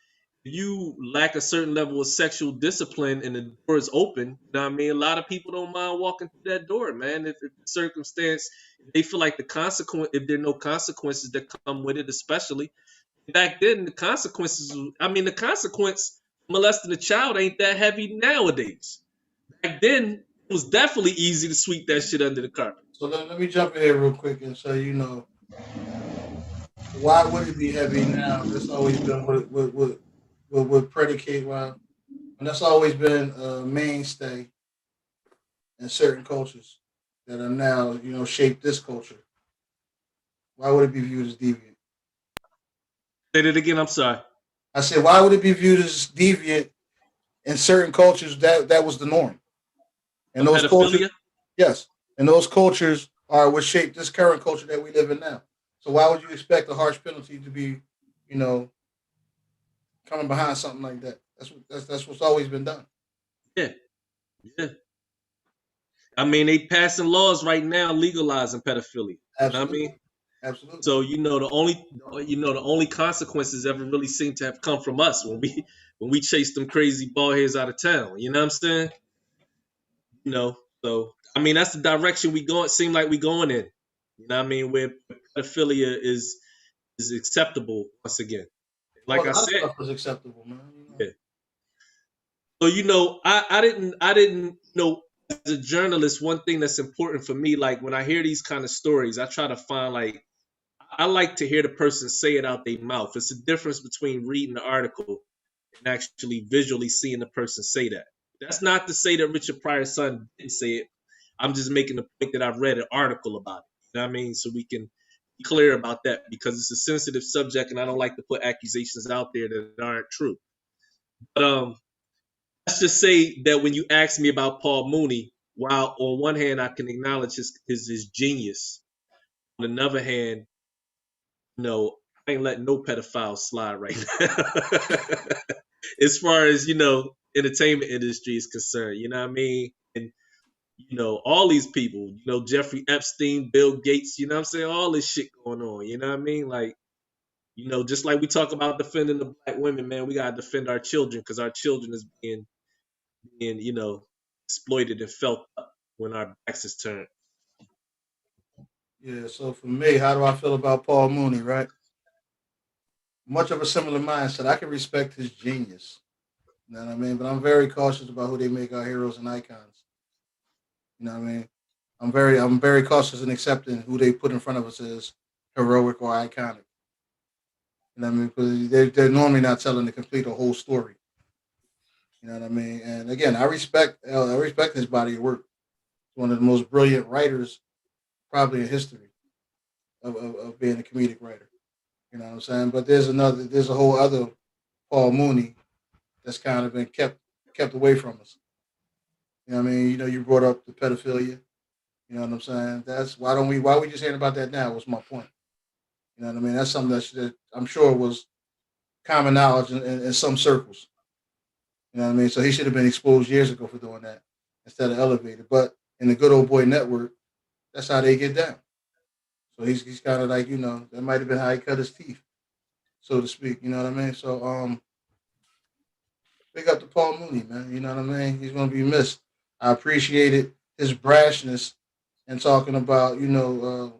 lack a certain level of sexual discipline and the door is open, you know what I mean? A lot of people don't mind walking through that door, man. If the circumstance, if they feel like if there are no consequences that come with it, especially back then, the consequences, the consequence of molesting a child ain't that heavy nowadays. Back then, it was definitely easy to sweep that shit under the carpet. So let me jump in here real quick and say, why would it be heavy now? That's always been what predicate why, and that's always been a mainstay in certain cultures that are now shaped this culture. Why would it be viewed as deviant? Say that again, I'm sorry. I said, why would it be viewed as deviant in certain cultures that was the norm? And those cultures, Pedophilia? yes, and those cultures are what shaped this current culture that we live in now. So why would you expect a harsh penalty to be, you know, coming behind something like that? That's what's always been done. Yeah, yeah. I mean, they passing laws right now legalizing pedophilia. You know what I Absolutely, mean? absolutely. So the only consequences ever really seem to have come from us when we chase them crazy ball heads out of town. You know what I'm saying? So I mean that's the direction we going. Seem like we going in. You know what I mean? Where pedophilia is acceptable once again. Well, Like a I lot of said, stuff is acceptable, man. yeah. So I didn't as a journalist, one thing that's important for me, like when I hear these kind of stories, I try to find like I like to hear the person say it out their mouth. It's a difference between reading the article and actually visually seeing the person say that. That's not to say that Richard Pryor's son didn't say it. I'm just making the point that I've read an article about it. You know what I mean? So we can be clear about that because it's a sensitive subject and I don't like to put accusations out there that aren't true. But let's just say that when you ask me about Paul Mooney, while on one hand I can acknowledge his genius, on another hand, I ain't letting no pedophiles slide right now. As far as entertainment industry is concerned, you know what I mean? And all these people, Jeffrey Epstein, Bill Gates, you know what I'm saying? All this shit going on, you know what I mean? Like, just like we talk about defending the black women, man, we gotta defend our children because our children is being exploited and felt up when our backs is turned. Yeah. So for me, how do I feel about Paul Mooney? Right. Much of a similar mindset. I can respect his genius. You know what I mean? But I'm very cautious about who they make our heroes and icons. You know what I mean? I'm very cautious in accepting who they put in front of us as heroic or iconic. You know what I mean? Because they're normally not telling the complete or whole story. You know what I mean? And again, I respect his body of work. He's one of the most brilliant writers probably in history of being a comedic writer. You know what I'm saying? But there's a whole other Paul Mooney that's kind of been kept away from us. You know what I mean? You brought up the pedophilia. You know what I'm saying? That's why we just hearing about that now was my point. You know what I mean? That's something that I'm sure was common knowledge in some circles. You know what I mean? So he should have been exposed years ago for doing that instead of elevated. But in the good old boy network, that's how they get down. So he's kind of like, that might have been how he cut his teeth, so to speak. You know what I mean? So big up to Paul Mooney, man. You know what I mean? He's gonna be missed. I appreciated his brashness and talking about,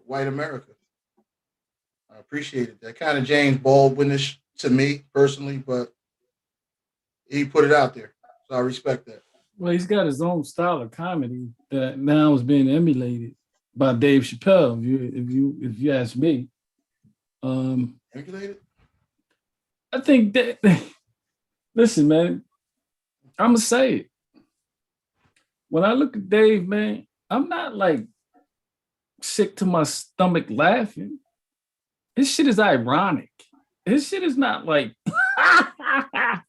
white America. I appreciated that. Kind of James Baldwinish to me personally, but he put it out there, so I respect that. Well, he's got his own style of comedy that now is being emulated by Dave Chappelle. If you ask me, Emulated? I think that. Listen, man, I'm gonna say it. When I look at Dave, man, I'm not like sick to my stomach laughing. His shit is ironic. His shit is not like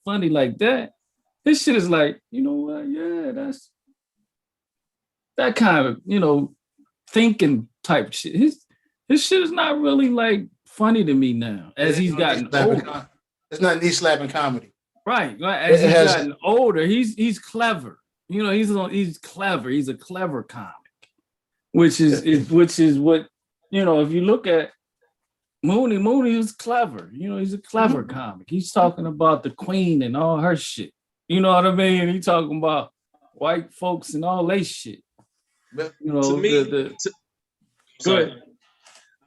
funny like that. His shit is like, you know what? Yeah, that's that kind of, thinking type shit. His shit is not really like funny to me now as he's gotten older. It's not knee slapping comedy. Right. As he's gotten older, he's clever. He's clever. He's a clever comic, which is what, if you look at Mooney was clever. He's a clever comic. He's talking about the queen and all her shit. You know what I mean? He's talking about white folks and all they shit. To me, sorry. I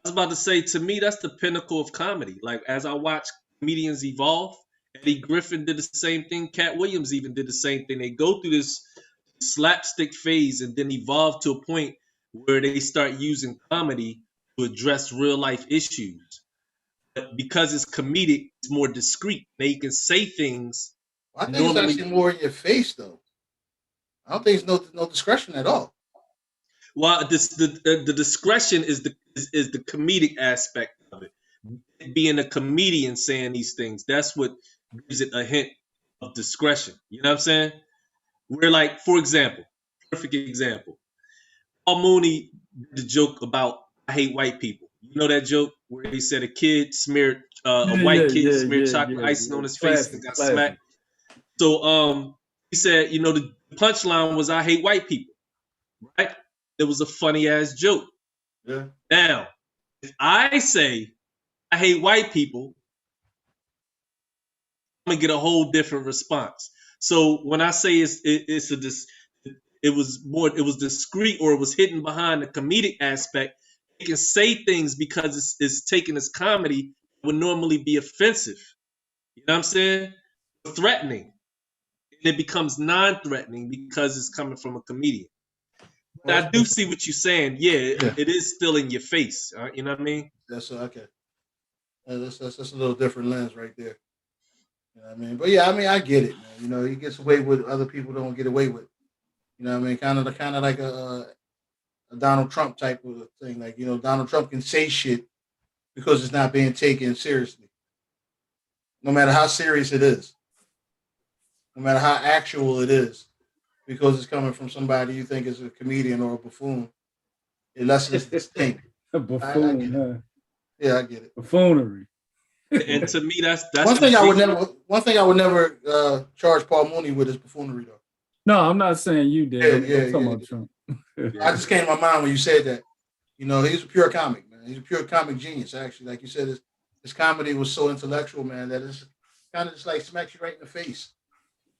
was about to say, to me, that's the pinnacle of comedy. Like, as I watch comedians evolve, Eddie Griffin did the same thing. Cat Williams even did the same thing. They go through this slapstick phase and then evolve to a point where they start using comedy to address real life issues. But because it's comedic, it's more discreet. They can say things. I think it's actually more in your face, though. I don't think it's no discretion at all. Well, the discretion is the comedic aspect of it. Being a comedian saying these things, that's what gives it a hint of discretion. You know what I'm saying? We're like, for example, perfect example. Paul Mooney did the joke about I hate white people. You know that joke where he said a kid smeared a white kid smeared chocolate icing on his face and got smacked. So he said, the punchline was I hate white people. Right? It was a funny ass joke. Yeah. Now, if I say I hate white people, I'm gonna get a whole different response. So when I say it was discreet or it was hidden behind the comedic aspect, it can say things because it's taken as comedy would normally be offensive. You know what I'm saying? Threatening. And it becomes non-threatening because it's coming from a comedian. But I do see what you're saying. Yeah, it is still in your face. You know what I mean? That's okay. That's a little different lens right there. You know what I mean? But yeah, I mean, I get it, man. He gets away with other people don't get away with. You know what I mean? Kind of like a Donald Trump type of thing. Like, Donald Trump can say shit because it's not being taken seriously. No matter how serious it is. No matter how actual it is. Because it's coming from somebody you think is a comedian or a buffoon. It lessens the sting. A buffoon, huh? Yeah, I get it. Buffoonery. And to me, that's one thing I would never charge Paul Mooney with is buffoonery, though. No, I'm not saying you did. I'm talking about Trump. I just came to my mind when you said that. He's a pure comic, man. He's a pure comic genius, actually. Like you said, his comedy was so intellectual, man, that it's kind of just like smacks you right in the face.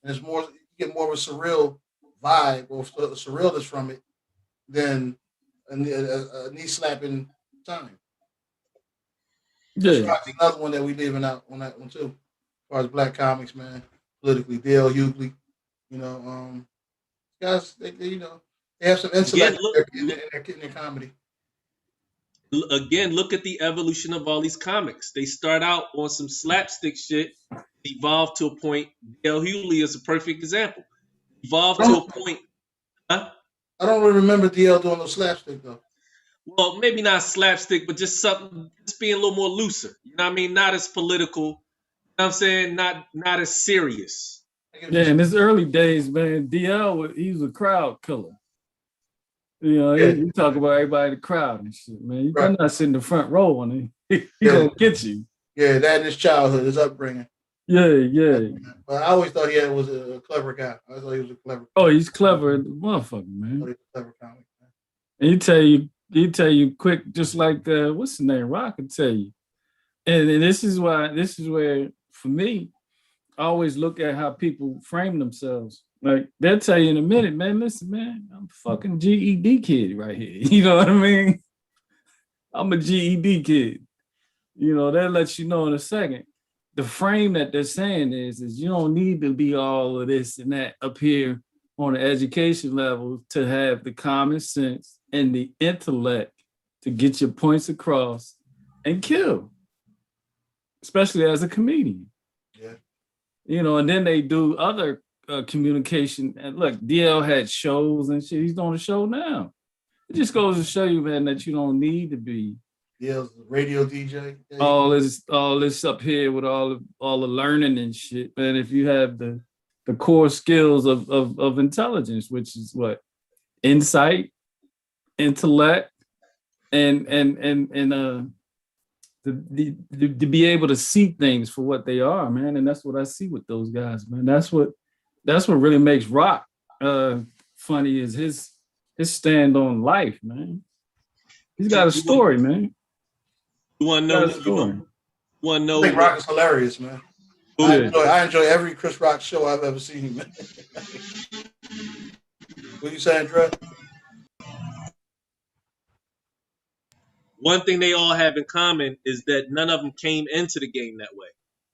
And it's more, you get more of a surreal vibe or surrealness from it than a knee slapping time. Yeah. Another one that we leaving out on that one too, as far as black comics, man. Politically, D.L. Hughley, guys, they have some intellect in their comedy. Again, look at the evolution of all these comics. They start out on some slapstick shit, evolve to a point. D.L. Hughley is a perfect example. Evolve to a point. Huh? I don't really remember D.L. doing no slapstick though. Well, maybe not slapstick, but just something, just being a little more looser. You know what I mean? Not as political. You know what I'm saying? Not as serious. Yeah, in his early days, man, DL, he was a crowd killer. You talk about everybody in the crowd and shit, man. You better not sit in the front row on him. He gonna get you. Yeah, that in his childhood, his upbringing. Yeah. But I always thought he was a clever guy. I thought he was a clever. Oh, he's clever, motherfucker, man. I thought he was a clever comic. Man. And he tell you quick, just like what's the name? Rock can tell you. And this is where for me, I always look at how people frame themselves. Like they'll tell you in a minute, man, listen, man, I'm a fucking GED kid right here. You know what I mean? I'm a GED kid. You know, they'll let you know in a second. The frame that they're saying is you don't need to be all of this and that up here on the education level to have the common sense and the intellect to get your points across and kill, especially as a comedian. Yeah. You know, and then they do other communication. And look, DL had shows and shit. He's doing a show now. It just goes to show you, man, that you don't need to be DL's radio DJ. all this up here with all the learning and shit. Man, if you have the core skills of intelligence, which is what? Insight, intellect, and to be able to see things for what they are, man. And that's what I see with those guys, man. That's what really makes Rock funny, is his stand on life, man. He's got a story, man. You want to know? I think Rock is hilarious, man. I enjoy every Chris Rock show I've ever seen, man. What you saying, Dre? One thing they all have in common is that none of them came into the game that way.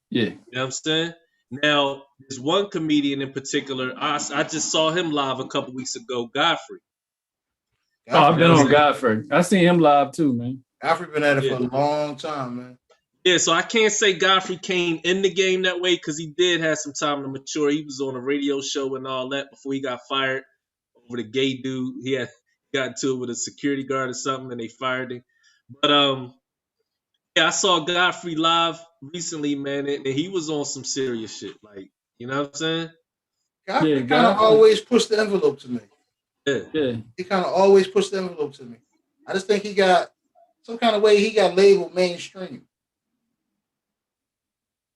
Yeah. You know what I'm saying? Now, there's one comedian in particular. I just saw him live a couple weeks ago, Godfrey. Oh, I've been on Godfrey. I seen him live too, man. Godfrey been at it for a long time, man. Yeah, so I can't say Godfrey came in the game that way because he did have some time to mature. He was on a radio show and all that before he got fired over the gay dude. He had got into it with a security guard or something, and they fired him. But yeah, I saw Godfrey live recently, man, and he was on some serious shit. Like, you know what I'm saying? Godfrey kind of always pushed the envelope to me. Yeah. He kind of always pushed the envelope to me. I just think he got some kind of way he got labeled mainstream.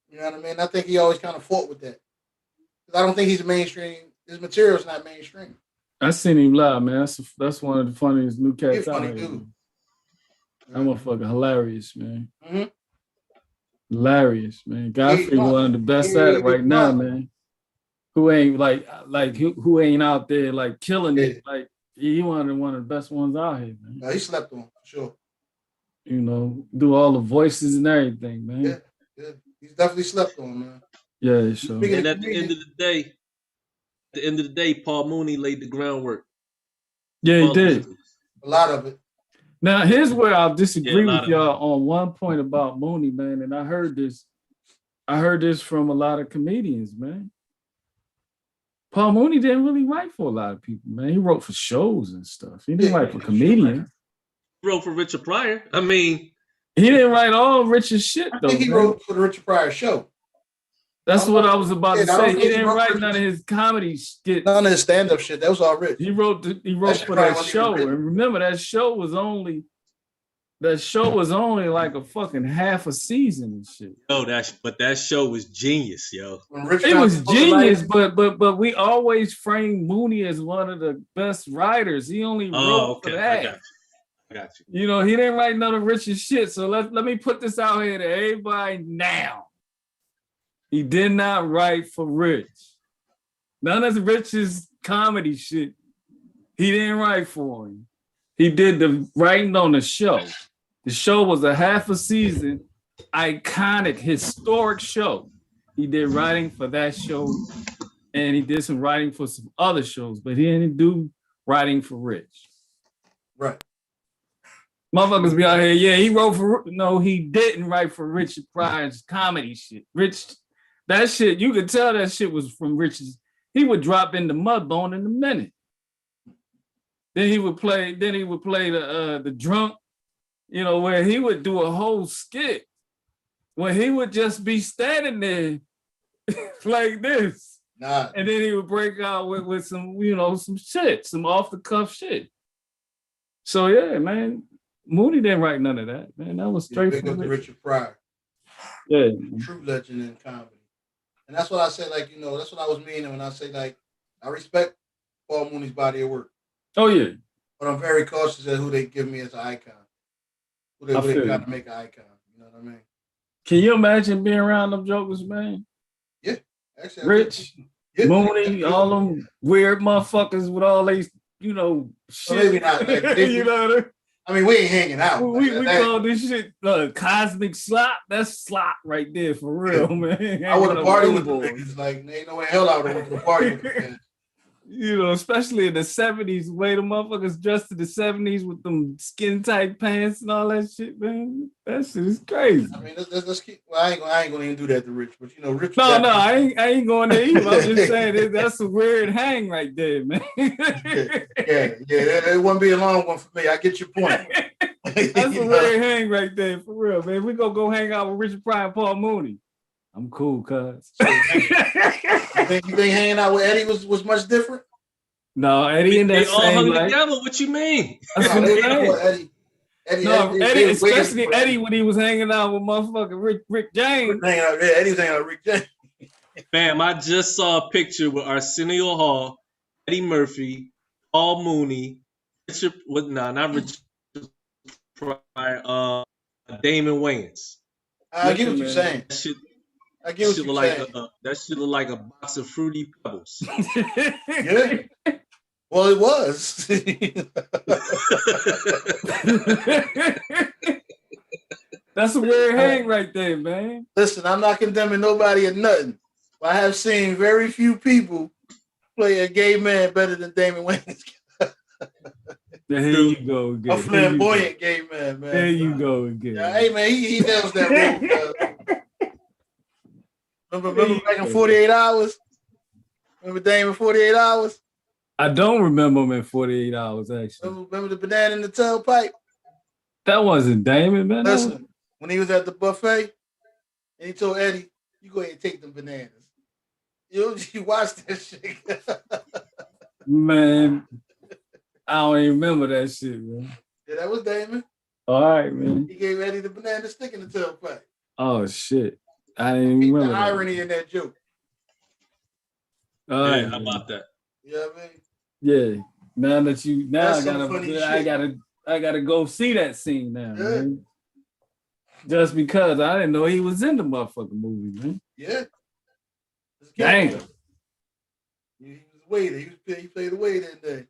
You know what I mean? I think he always kind of fought with that. I don't think he's mainstream. His material's not mainstream. I seen him live, man. That's one of the funniest new cats He's a funny out here. dude. That motherfucker hilarious, man. Mm-hmm. Hilarious, man. Godfrey one of the best at it right now, man. Who ain't who ain't out there like killing it. Like he one of the best ones out here, man. He slept on, for sure. You know, do all the voices and everything, man. Yeah. He's definitely slept on, man. Yeah, sure. And at the end of the day, Paul Mooney laid the groundwork. Yeah, he did. A lot of it. Now, here's where I'll disagree with y'all on one point about Mooney, man. And I heard this from a lot of comedians, man. Paul Mooney didn't really write for a lot of people, man. He wrote for shows and stuff. He didn't write for comedians. He wrote for Richard Pryor. I mean, he didn't write all Richard's shit, though. I think he wrote for the Richard Pryor show. That's what I was about to say. He didn't write none of his comedy skits. None of his stand-up shit. That was all Rich. He wrote for that show. And remember, that show was only like a fucking half a season and shit. Yo, that show was genius, yo. It was genius, but we always framed Mooney as one of the best writers. He only wrote for that. I got you. You know, he didn't write none of Rich's shit. So let me put this out here to everybody now. He did not write for Rich. None of Rich's comedy shit, he didn't write for him. He did the writing on the show. The show was a half a season, iconic, historic show. He did writing for that show, and he did some writing for some other shows, but he didn't do writing for Rich. Right. Motherfuckers be out here, yeah, he wrote for, no, he didn't write for Richard Pryor's comedy shit. That shit, you could tell that shit was from Rich's. He would drop in the Mudbone in a minute. Then he would play the drunk, you know, where he would do a whole skit where he would just be standing there like this. And then he would break out with some, you know, some shit, some off-the-cuff shit. So yeah, man, Mooney didn't write none of that, man. That was straight from Richard Pryor. Yeah. True legend in comedy. And that's what I say, like, that's what I was meaning when I say, like, I respect Paul Mooney's body of work. Oh yeah, But I'm very cautious at who they give me as an icon. I Who they feel kind you. of make an icon. You know what I mean? Can you imagine being around them jokers, man? Yeah. Actually, I could. Rich, Yeah. Mooney, all them weird motherfuckers with all these, Well, maybe shit. not. Like, you know, I mean, we ain't hanging out. Like, we call this shit cosmic slop. That's slop right there for real, man. I would Hanging have up partied them with them boys. niggas. Like, ain't no way in hell I would have went to the party with them. Especially in the 70s, the way the motherfuckers dressed in the 70s with them skin tight pants and all that shit, man. That shit is crazy. I mean, let's keep. Well, I ain't gonna even do that to Rich, but Rich. No, I ain't going there either. I'm just saying that's a weird hang right there, man. yeah. It wouldn't be a long one for me. I get your point. That's a weird hang right there, for real, man. We gonna go hang out with Richard Pryor and Paul Mooney. I'm cool, cuz. You think hanging out with Eddie was much different? No, Eddie in that they all same hung light. together. What you mean? That's what I'm saying. Eddie, Especially Eddie when he was hanging out with motherfucking Rick James. Eddie was hanging out with Rick James. Bam, I just saw a picture with Arsenio Hall, Eddie Murphy, Paul Mooney, not Richard Pryor, Damon Wayans. I get what you're saying. That shit look like a box of Fruity Pebbles. Yeah. Well, it was. That's a weird hang right there, man. Listen, I'm not condemning nobody or nothing. But I have seen very few people play a gay man better than Damon Wayans. Here you go again. A flamboyant gay man, man. There you go again. Yeah, hey, man, he nails that role. Remember back in 48 Hours? Remember Damon 48 Hours? I don't remember him in 48 Hours, actually. Remember the banana in the tailpipe? That wasn't Damon, man. Listen, when he was at the buffet, and he told Eddie, you go ahead and take them bananas. You watched that shit. Man, I don't even remember that shit, man. Yeah, that was Damon. All right, man. He gave Eddie the banana stick in the tailpipe. Oh, shit. I didn't even remember the irony in that joke. All right, how about that? You know what I mean? Yeah. Now that you I gotta go see that scene now, man. Just because I didn't know he was in the motherfucking movie, man. Yeah. Dang. He was a waiter. He played the waiter that day.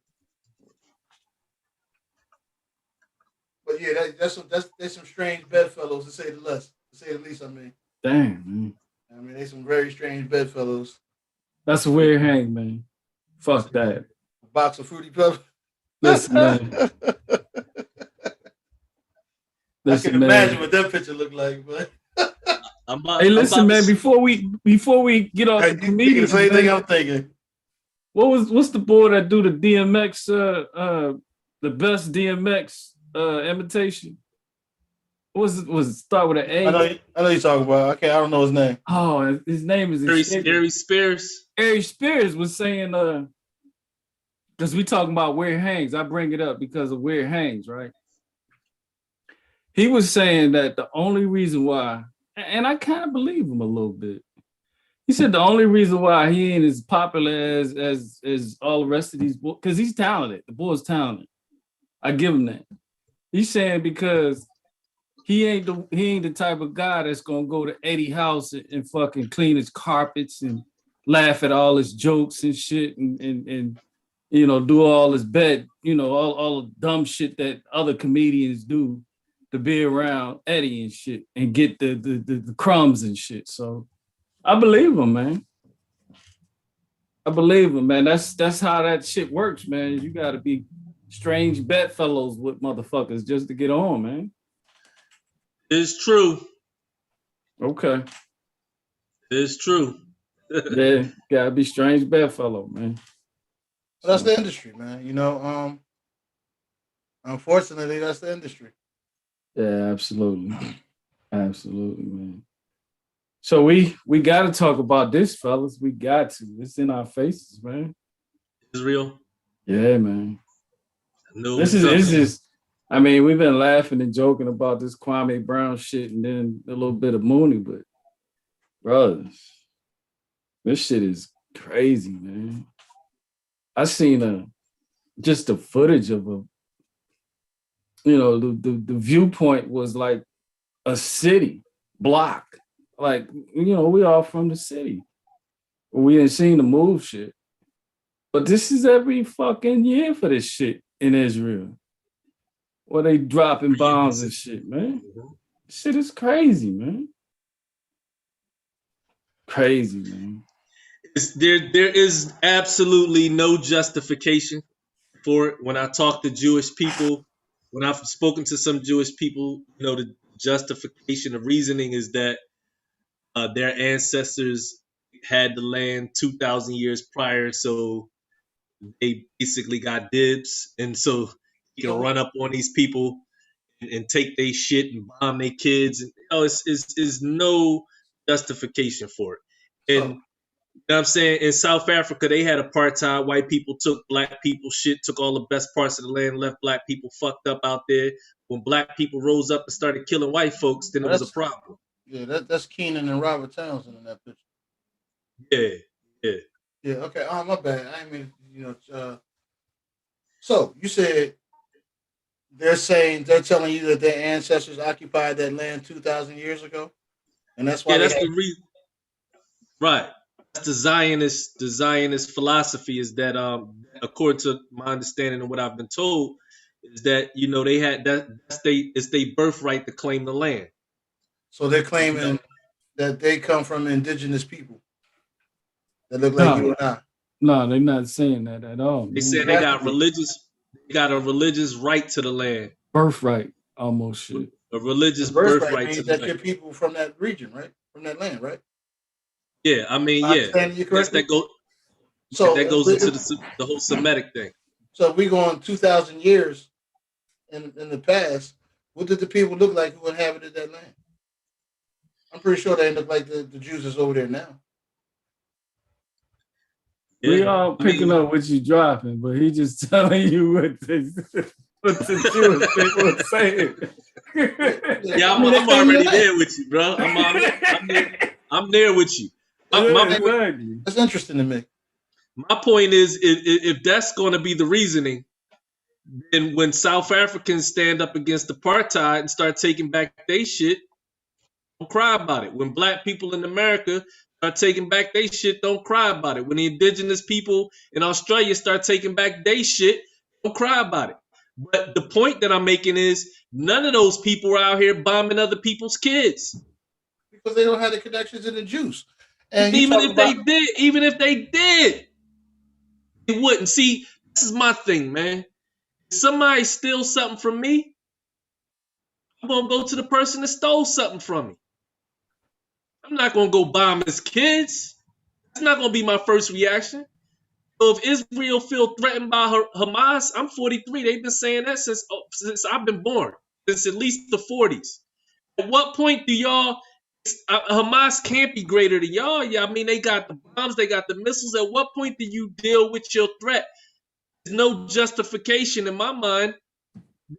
But yeah, that's some strange bedfellows to say the least. I mean. Damn, man. I mean, they some very strange bedfellows. That's a weird hang, man. Fuck that. A box of Fruity Pebbles. Listen, man. I can imagine what that picture looked like, but. Hey, listen, man. Before we get off the comedian, same thing I'm thinking. What's the boy that do the DMX the best DMX imitation? Was it start with an A? I know you're talking about. Okay, I don't know his name. Oh, his name is Ari Spears. Ari Spears was saying because we talking about weird hangs. I bring it up because of weird hangs, right? He was saying that the only reason why, and I kind of believe him a little bit. He said the only reason why he ain't as popular as all the rest of these boys, because he's talented. The boy's talented. I give him that. He's saying because he ain't the type of guy that's gonna go to Eddie's house and fucking clean his carpets and laugh at all his jokes and shit and do all his bad, all the dumb shit that other comedians do to be around Eddie and shit and get the crumbs and shit. So I believe him, man. I believe him, man. That's how that shit works, man. You gotta be strange bedfellows with motherfuckers just to get on, man. It's true. Okay. It's true. Yeah, gotta be strange bedfellow, man. Well, that's the industry, man. Unfortunately, that's the industry. Yeah, absolutely. Absolutely, man. So we got to talk about this, fellas. We got to. It's in our faces, man. Isreal. Yeah, man. No, this is. I mean, we've been laughing and joking about this Kwame Brown shit, and then a little bit of Mooney, but brothers, This shit is crazy, man. I seen just the footage of the viewpoint was like a city block. Like, we all from the city. We ain't seen the move shit. But this is every fucking year for this shit in Israel. Where they dropping bombs and shit, man. Shit is crazy, man. Crazy, man. There is absolutely no justification for it. When I talk to Jewish people, when I've spoken to some Jewish people, the justification, the reasoning is that their ancestors had the land 2,000 years prior, so they basically got dibs, and so you can run up on these people and take their shit and bomb their kids. And it's no justification for it. And So you know what I'm saying? In South Africa, they had apartheid. White people took black people shit, took all the best parts of the land, left black people fucked up out there. When black people rose up and started killing white folks, then it was a problem. Yeah, that's Keenan and Robert Townsend in that picture. Yeah. Yeah, okay. Oh, my bad. I mean, so you said they're telling you that their ancestors occupied that land 2,000 years ago, and that's why That's the reason. Right. That's the Zionist philosophy is that according to my understanding and what I've been told is that they had it's their birthright to claim the land. So they're claiming that they come from indigenous people that look like you and I. No, they're not saying that at all. They said they got a religious right to the land. Birthright, almost shit. A religious birthright means to that the you're land. people from that region, right? From that land, right? Yeah, I mean, yeah. You correctly? That goes into the whole Semitic thing. So if we go on 2,000 years in the past, what did the people look like who inhabited that land? I'm pretty sure they look like the Jews that's over there now. Yeah. We all picking up what you dropping, but he just telling you what the Jewish people are saying. Yeah, I'm already there with you, bro. I'm there with you. Exactly. That's interesting to me. My point is, if that's going to be the reasoning, then when South Africans stand up against apartheid and start taking back their shit, don't cry about it. When black people in America start taking back their shit, don't cry about it. When the indigenous people in Australia start taking back their shit, don't cry about it. But the point that I'm making is none of those people are out here bombing other people's kids. Because they don't have the connections in the Jews. And even if they did, they wouldn't. See, this is my thing, man. If somebody steals something from me, I'm going to go to the person that stole something from me. I'm not going to go bomb his kids. That's not going to be my first reaction. So if Israel feel threatened by Hamas, I'm 43. They've been saying that since I've been born, since at least the 40s. At what point do y'all, Hamas can't be greater than y'all? Yeah, I mean, they got the bombs, they got the missiles. At what point do you deal with your threat? There's no justification in my mind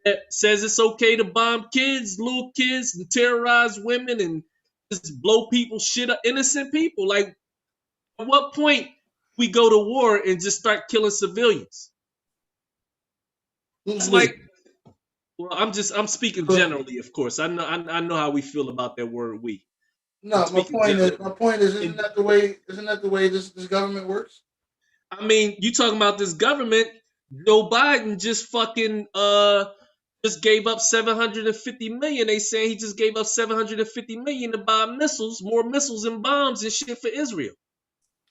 that says it's okay to bomb kids, little kids, and terrorize women and just blow people's shit up, innocent people. Like, at what point we go to war and just start killing civilians? It's like, well, I'm speaking generally, of course. I know how we feel about that word "we." No, my point is, isn't that the way this government works? I mean, you talking about this government? Joe Biden just fucking just gave up $750 million. They saying he just gave up $750 million to buy missiles, more missiles and bombs and shit for Israel.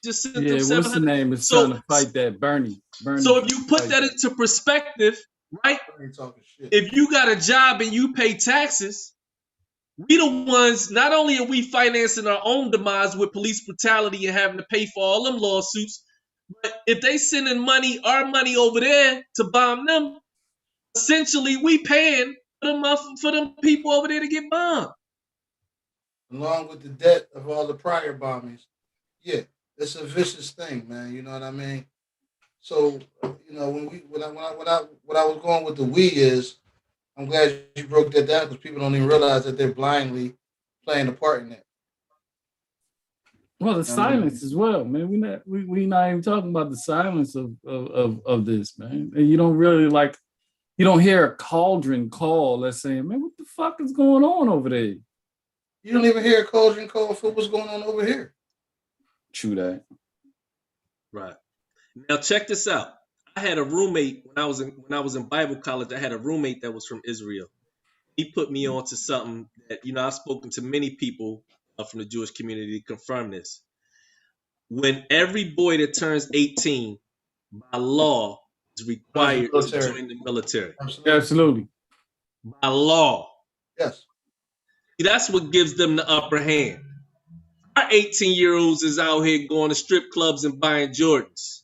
Just sent them what's the name? Is trying to fight that Bernie. So if you put that into perspective, right? If you got a job and you pay taxes, we the ones. Not only are we financing our own demise with police brutality and having to pay for all them lawsuits, but if they sending our money over there to bomb them, essentially we paying for them people over there to get bombed. Along with the debt of all the prior bombings. Yeah, it's a vicious thing, man. You know what I mean? So, when I was going with the we is, I'm glad you broke that down because people don't even realize that they're blindly playing a part in that. Well, the silence as well, man. We not even talking about the silence of this, man. And you don't really like, you don't hear a cauldron call that's saying, man, what the fuck is going on over there? You don't even hear a cauldron call for what's going on over here. True that. Right. Now check this out. I had a roommate when I was in Bible college. I had a roommate that was from Israel. He put me on to something that, I've spoken to many people from the Jewish community to confirm this. When every boy that turns 18 by law is required to join the military. Absolutely. By law. Yes. See, that's what gives them the upper hand. Our 18-year-olds is out here going to strip clubs and buying Jordans.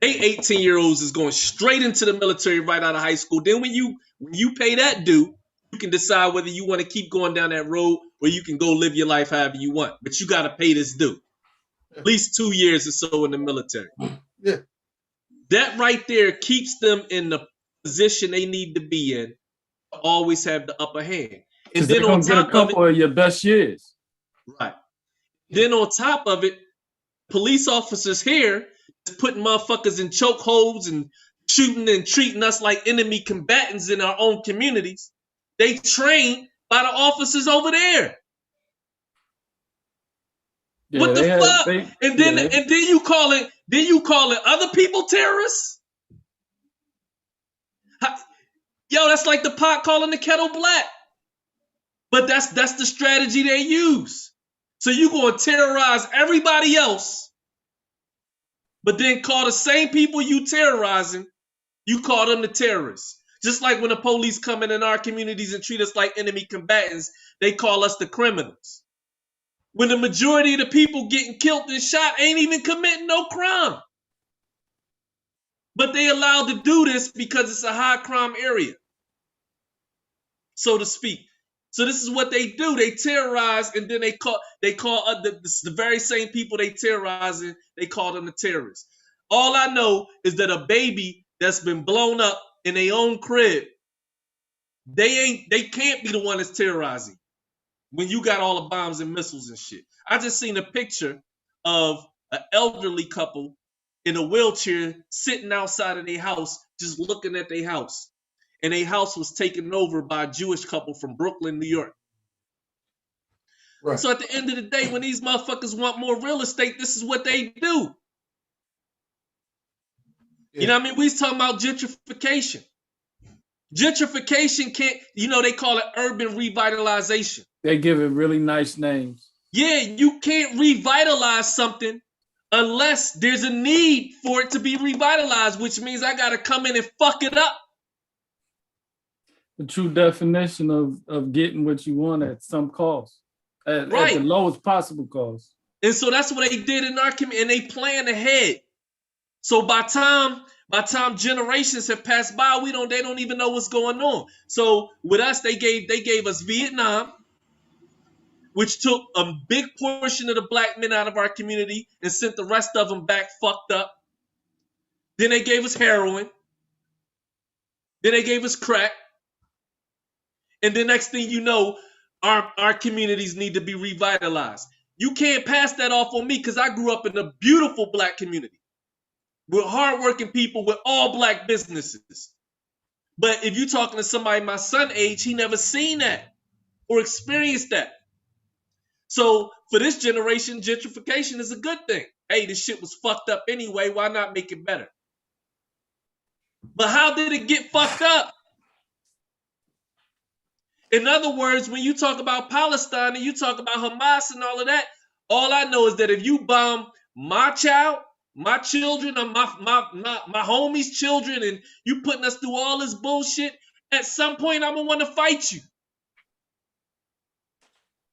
They 18-year-olds is going straight into the military right out of high school. Then when you pay that due, you can decide whether you want to keep going down that road or you can go live your life however you want. But you got to pay this due. Yeah. At least 2 years or so in the military. Yeah. That right there keeps them in the position they need to be in to always have the upper hand. And then on top get a couple of your best years. Right. Then on top of it, police officers here is putting motherfuckers in chokeholds and shooting and treating us like enemy combatants in our own communities. They trained by the officers over there. Yeah, what the fuck? And then you call it other people terrorists? Yo, that's like the pot calling the kettle black. But that's the strategy they use. So you gonna terrorize everybody else, but then call the same people you terrorizing, you call them the terrorists. Just like when the police come in our communities and treat us like enemy combatants, they call us the criminals. When the majority of the people getting killed and shot ain't even committing no crime. But they allowed to do this because it's a high crime area, so to speak. So this is what they do. They terrorize, and then they call the very same people they terrorizing, they call them the terrorists. All I know is that a baby that's been blown up in their own crib, they can't be the one that's terrorizing when you got all the bombs and missiles and shit. I just seen a picture of an elderly couple in a wheelchair sitting outside of their house, just looking at their house. And their house was taken over by a Jewish couple from Brooklyn, New York. Right. So at the end of the day, when these motherfuckers want more real estate, this is what they do. Yeah. You know what I mean? We was talking about gentrification. Gentrification can't, they call it urban revitalization. They give it really nice names. Yeah, you can't revitalize something unless there's a need for it to be revitalized, which means I got to come in and fuck it up. The true definition of getting what you want at some cost, at the lowest possible cost. And so that's what they did in our community, and they planned ahead. So by time generations have passed by, they don't even know what's going on. So with us, they gave us Vietnam, which took a big portion of the black men out of our community and sent the rest of them back fucked up. Then they gave us heroin. Then they gave us crack. And the next thing you know, our communities need to be revitalized. You can't pass that off on me because I grew up in a beautiful black community with hardworking people with all black businesses. But if you're talking to somebody my son age, he never seen that or experienced that. So for this generation, gentrification is a good thing. Hey, this shit was fucked up anyway. Why not make it better? But how did it get fucked up? In other words, when you talk about Palestine and you talk about Hamas and all of that, all I know is that if you bomb my child, my children, or my homies' children, and you putting us through all this bullshit, at some point I'm gonna want to fight you.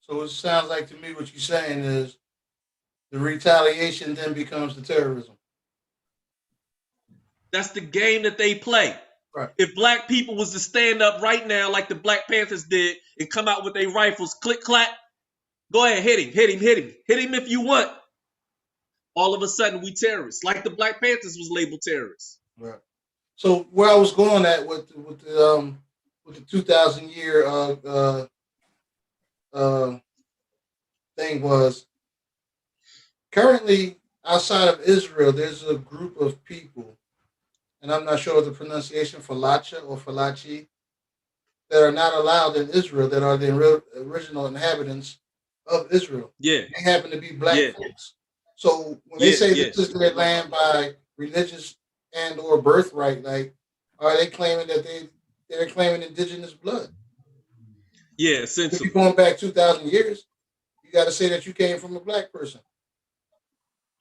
So it sounds like to me what you're saying is the retaliation then becomes the terrorism. That's the game that they play. Right. If black people was to stand up right now like the Black Panthers did and come out with their rifles, click, clack, go ahead, hit him if you want. All of a sudden, we terrorists, like the Black Panthers was labeled terrorists. Right. So where I was going at with the 2,000 year thing was currently outside of Israel, there's a group of people, and I'm not sure of the pronunciation, Falacha or Falachi, that are not allowed in Israel, that are the original inhabitants of Israel. Yeah, They happen to be black yeah, folks. So when they yeah, say yeah, this is their land by religious and or birthright, like, are they claiming that they're claiming indigenous blood? yeah. If you're Essentially, going back 2,000 years, you got to say that you came from a black person.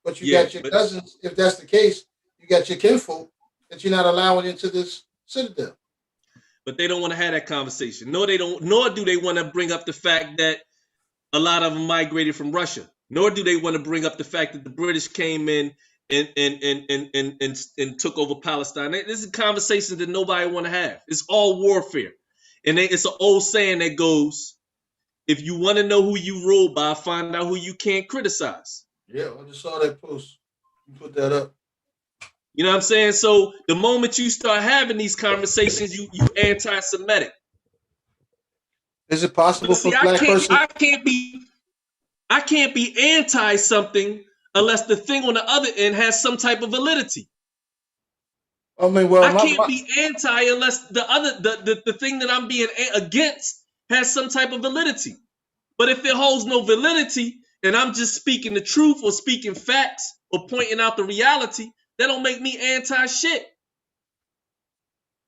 But you yeah, got your cousins. If that's the case, you got your kinfolk that you're not allowing into this citadel. but they don't want to have that conversation. No, they don't. Nor do they want to bring up the fact that a lot of them migrated from Russia. Nor do they want to bring up the fact that the British came in and took over Palestine. This is conversations that nobody want to have. It's all warfare, and it's an old saying that goes, "If you want to know who you rule by, find out who you can't criticize." Yeah, I just saw that post. You put that up. You know what I'm saying? So the moment you start having these conversations, you anti-Semitic. Is it possible But for see, a black person? I can't be anti something unless the thing on the other end has some type of validity. I mean, well, I can't be anti unless the thing that I'm being against has some type of validity. But if it holds no validity and I'm just speaking the truth or speaking facts or pointing out the reality, that don't make me anti shit.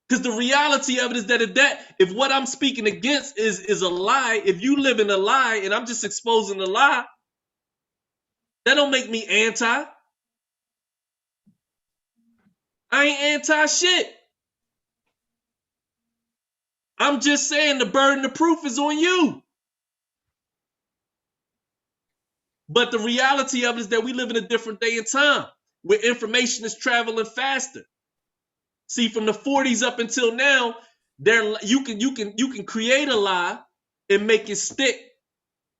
Because the reality of it is that if what I'm speaking against is a lie, if you live in a lie and I'm just exposing the lie, that don't make me anti. I ain't anti shit. I'm just saying the burden of proof is on you. But the reality of it is that we live in a different day and time where information is traveling faster. See, from the 40s up until now, you can create a lie and make it stick,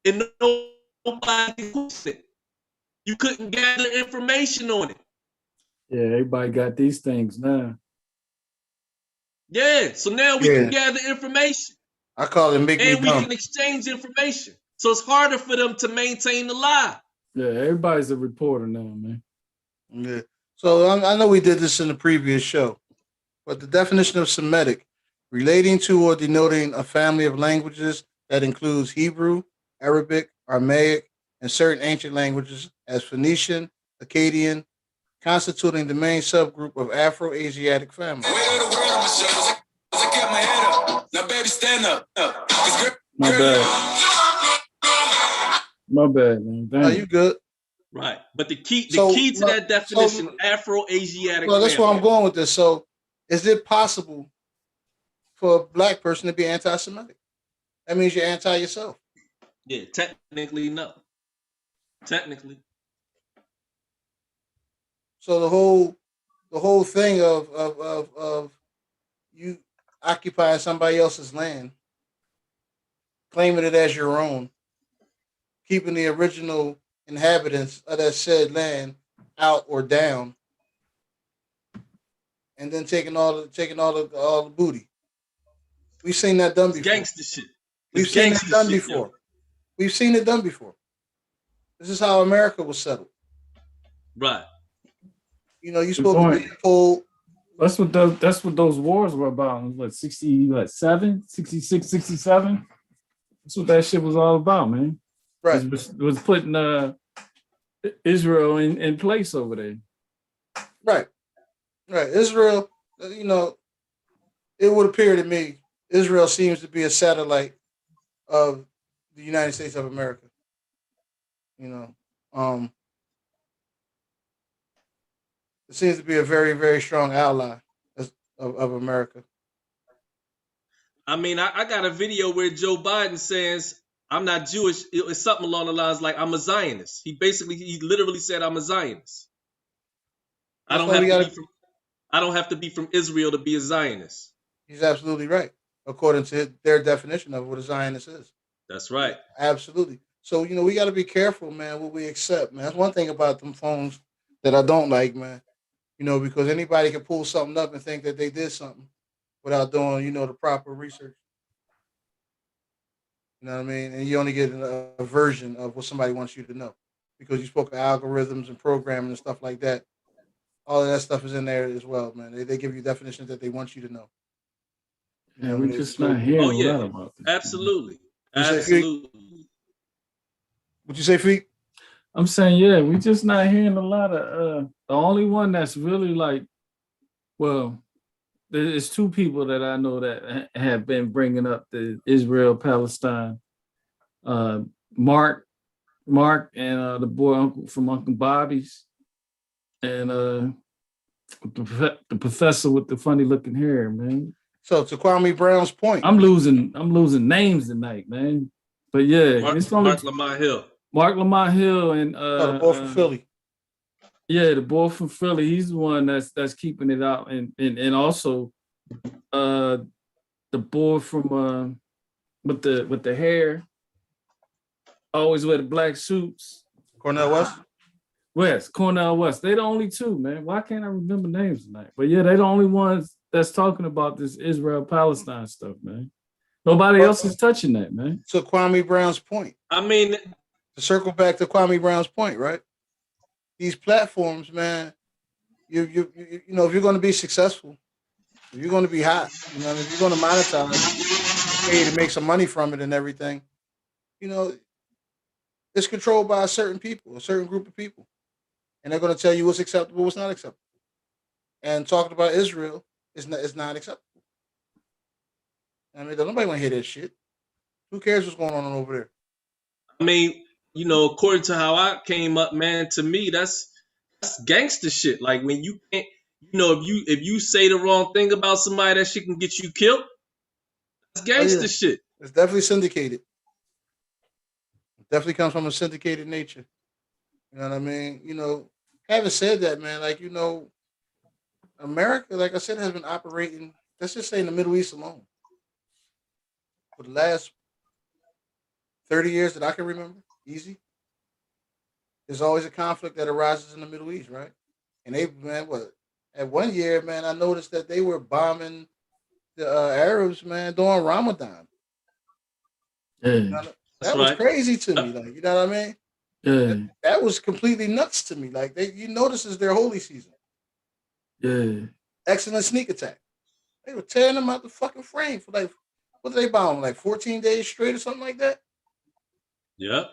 and nobody can twist it. You couldn't gather information on it. Yeah, everybody got these things now. Yeah, so now we can gather information. I call it make me And we dumb. can exchange information. So it's harder for them to maintain the lie. Yeah, everybody's a reporter now, man. Yeah. So I know we did this in the previous show, but the definition of Semitic, relating to or denoting a family of languages that includes Hebrew, Arabic, Aramaic, and certain ancient languages as Phoenician, Akkadian, constituting the main subgroup of Afro-Asiatic families. Now, baby, stand up. My bad. My bad, man. Are you good? Right. But the key to that definition, Afro-Asiatic well, that's where family. I'm going with this. So is it possible for a black person to be anti-Semitic? That means you're anti yourself. Yeah, technically, no. Technically. So the whole thing of you occupying somebody else's land, claiming it as your own, keeping the original inhabitants of that said land out or down, and then taking all the booty. We've seen that done before. Gangster shit. We've seen that done before. Yo. We've seen it done before. This is how America was settled. Right. You know, you're supposed to be pulled. That's what those wars were about. What, 67, 66, 67? That's what that shit was all about, man. Right. It was putting Israel in place over there. Right. Right. Israel, you know, it would appear to me Israel seems to be a satellite of the United States of America. You know, it seems to be a very, very strong ally of America. I mean, I got a video where Joe Biden says, I'm not Jewish. It's something along the lines like, I'm a Zionist. He literally said, I'm a Zionist. I don't have to be from Israel to be a Zionist. He's absolutely right, according to their definition of what a Zionist is. That's right. Absolutely. So, you know, we got to be careful, man, what we accept, man. That's one thing about them phones that I don't like, man. You know, because anybody can pull something up and think that they did something without doing, you know, the proper research. You know what I mean? And you only get a version of what somebody wants you to know because you spoke of algorithms and programming and stuff like that. All of that stuff is in there as well, man. They give you definitions that they want you to know. You Yeah, know what I we're mean? just not What Oh hearing a yeah, lot about this, man. absolutely, you say, Feek? absolutely. What you say, Feek? I'm saying, yeah, we just not hearing a lot of the only one that's really like, well, there's two people that I know that have been bringing up the Israel Palestine. Uh, Mark, and the boy Uncle from Uncle Bobby's, and the professor with the funny looking hair, man. So to Kwame Brown's point, I'm losing names tonight, man. But yeah, it's only Mark Lamont Hill. Mark Lamont Hill and oh, the boy from Philly. yeah, the boy from Philly. He's the one that's keeping it out, and also uh the boy from with the hair, always wear the black suits. Cornell West. West, Cornell West. They the only two, man. Why can't I remember names tonight? But yeah, they the only ones that's talking about this Israel Palestine stuff, man. Nobody else is touching that, man. To Kwame Brown's point, I mean, to circle back to Kwame Brown's point, right? These platforms, man. You know, if you're going to be successful, if you're going to be hot, you know, if you're going to monetize, pay to make some money from it and everything, you know, it's controlled by a certain people, a certain group of people, and they're going to tell you what's acceptable, what's not acceptable. And talking about Israel is not acceptable. I mean, nobody want to hear that shit. Who cares what's going on over there? I mean, according to how I came up, man, to me that's gangster shit. Like when you can't, if you say the wrong thing about somebody, that shit can get you killed. That's Oh yeah, gangster shit. it's definitely syndicated. It definitely comes from a syndicated nature. You know what I mean? You know, having said that, man, like America, like I said, has been operating. Let's just say in the Middle East alone for the last 30 years that I can remember. Easy. There's always a conflict that arises in the Middle East, right? And they, man, what? At one year, man, I noticed that they were bombing the Arabs, man, during Ramadan. Yeah, That's That was right. crazy to me. Like, you know what I mean? yeah, That was completely nuts to me. Like, you notice it's their holy season. yeah. Excellent sneak attack. They were tearing them out the fucking frame for like, what did they bomb? Like 14 days straight or something like that? Yep.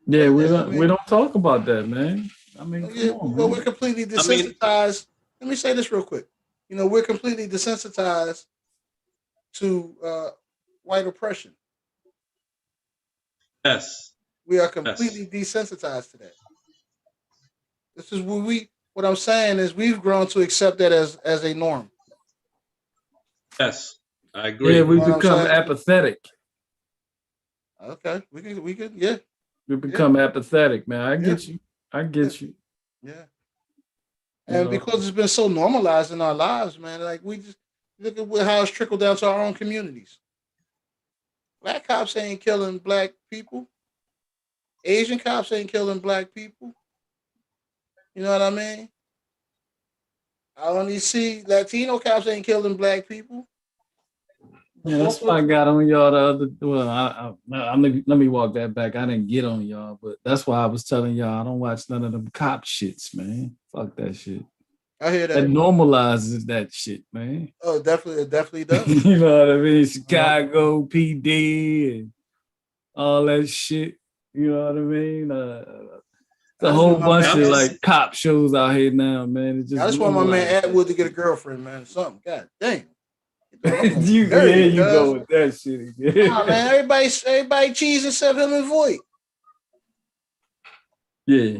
Yeah, But we yeah, I don't mean, talk about that, man. I mean, come yeah, on, well, we're man. completely I mean, desensitized. Let me say this real quick. You know, we're completely desensitized to white oppression. yes, We are yes, completely desensitized to that. This is what we. What I'm saying is, we've grown to accept that as a norm. yes. I Yeah, agree. You we know what I'm become saying? apathetic. Okay, we could, yeah, We yeah, become apathetic, man. I yeah, get you. I yeah, get you. yeah. You And know, because it's been so normalized in our lives, man, like we just look at how it's trickled down to our own communities. Black cops ain't killing black people. Asian cops ain't killing black people. You know what I mean? I only see Latino cops ain't killing black people. yeah, So that's why I forth. got on y'all the other. Well, let me walk that back. I didn't get on y'all, but that's why I was telling y'all I don't watch none of them cop shits, man. Fuck that shit. I hear That that. normalizes that shit, man. Oh, definitely, it definitely does. You know what I mean? Uh-huh. Chicago PD and all that shit. You know what I mean? I The just whole want my bunch man. I'm of just like cop shows out here now, man. It I just just want my man normalized that Atwood to get a shit. girlfriend, man. Something. God damn. I'm going Here dirty, you go cuz. with that shit Nah, again. man. Everybody cheese except him and Voight. Yeah,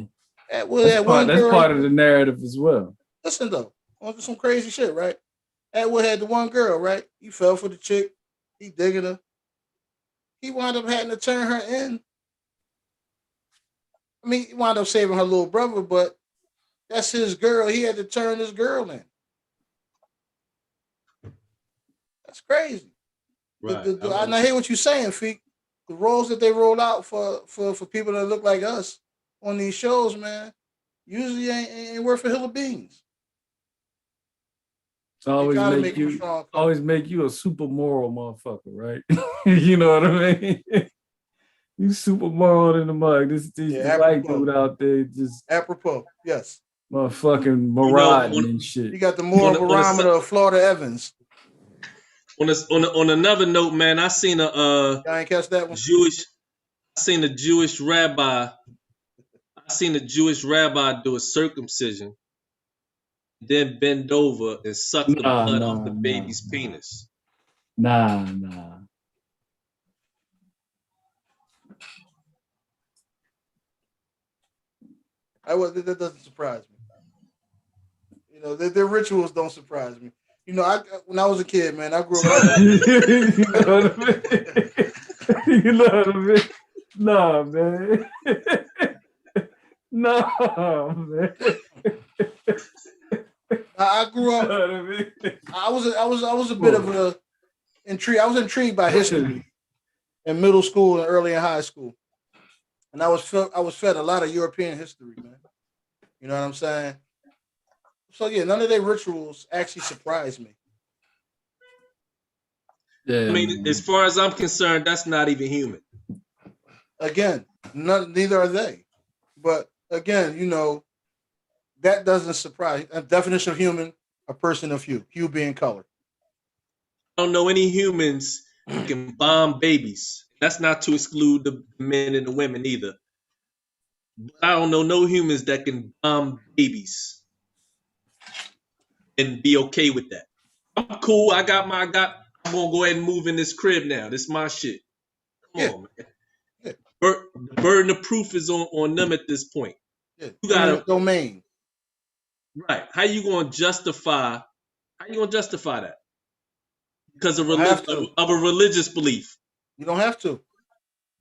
Atwood had one that's girl. part of the narrative as well. Listen though, on to some crazy shit, right? Atwood had the one girl, right? He fell for the chick. He digging her. He wound up having to turn her in. I mean, he wound up saving her little brother, but that's his girl. He had to turn his girl in. That's crazy. right. And I hear what you're saying, Feek. The roles that they roll out for people that look like us on these shows, man, usually ain't worth a hill of beans. They try to make you strong. always make you a super moral motherfucker, right? You know what I mean? You super moral in the mug. This the white dude out there just apropos. Yes. Motherfucking marauding and shit. You got the moral barometer of Florida Evans. On another note, man, I seen I ain't catch that one. I seen a Jewish rabbi do a circumcision, then bend over and suck the blood off the baby's penis. Nah. That doesn't surprise me. You know, their rituals don't surprise me. You know, when I was a kid, man, I grew up. You know what I mean? You know what I mean? Nah, man. Nah, man. I grew up. You know what I mean? I was a bit of a intrigued. I was intrigued by history in middle school and early in high school, and I was fed a lot of European history, man. You know what I'm saying? So yeah, none of their rituals actually surprised me. Yeah, I mean, as far as I'm concerned, that's not even human. Again, neither are they. But again, you know, that doesn't surprise. A definition of human: a person of hue, hue being color. I don't know any humans that can bomb babies. That's not to exclude the men and the women either. But I don't know no humans that can bomb babies and be okay with that. I'm cool. I'm gonna go ahead and move in this crib now. This is my shit. Come on, man. Yeah. The burden of proof is on them at this point. Yeah. You got a domain. Right. How you gonna justify that? Because of a religious belief. You don't have to.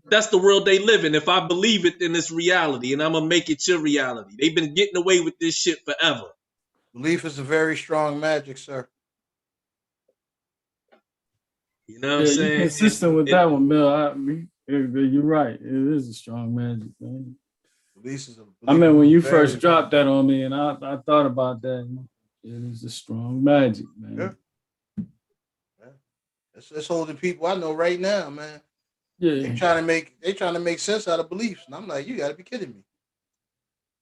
That's the world they live in. If I believe it, then it's reality, and I'm gonna make it your reality. They've been getting away with this shit forever. Belief is a very strong magic, sir. You know what I'm saying? You're consistent with that one, Bill. You're right. It is a strong magic, man. I mean, when you first dropped that on me, and I thought about that. It is a strong magic, man. Yeah. It's holding people I know right now, man. Yeah. They trying to make sense out of beliefs. And I'm like, you gotta be kidding me.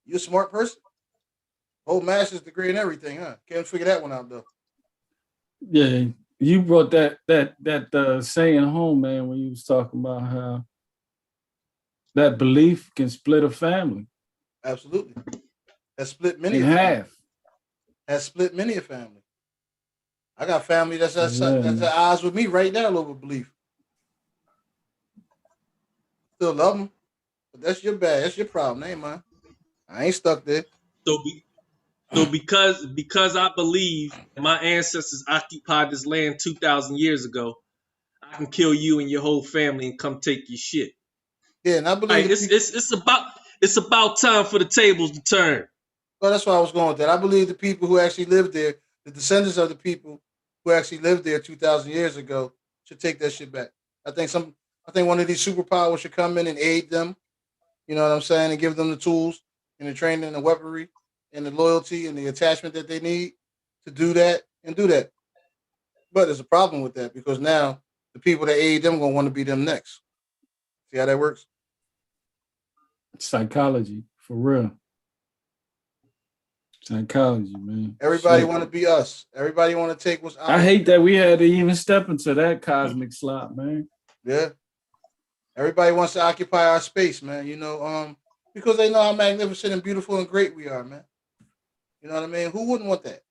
You a smart person? Whole master's degree and everything, huh? Can't figure that one out though. Yeah. You brought that saying home, man, when you was talking about how that belief can split a family. Absolutely. Has split many in half. Has split many a family. I got family that's at odds with me right now over belief. Still love them, but that's your bad. That's your problem, ain't mine. I ain't stuck there. So because I believe my ancestors occupied this land 2,000 years ago, I can kill you and your whole family and come take your shit. Yeah, and I believe it's about time for the tables to turn. Well, that's why I was going with that. I believe the people who actually lived there, the descendants of the people who actually lived there 2,000 years ago, should take that shit back. I think one of these superpowers should come in and aid them. You know what I'm saying, and give them the tools and the training and the weaponry and the loyalty and the attachment that they need to do that and do that. But there's a problem with that because now the people that aid them are gonna want to be them next. See how that works? Psychology, for real. Psychology, man. Everybody want to be us. Everybody want to take what's out. I hate that we had to even step into that cosmic slop, man. Yeah. Everybody wants to occupy our space, man. You know, because they know how magnificent and beautiful and great we are, man. You know what I mean? Who wouldn't want that?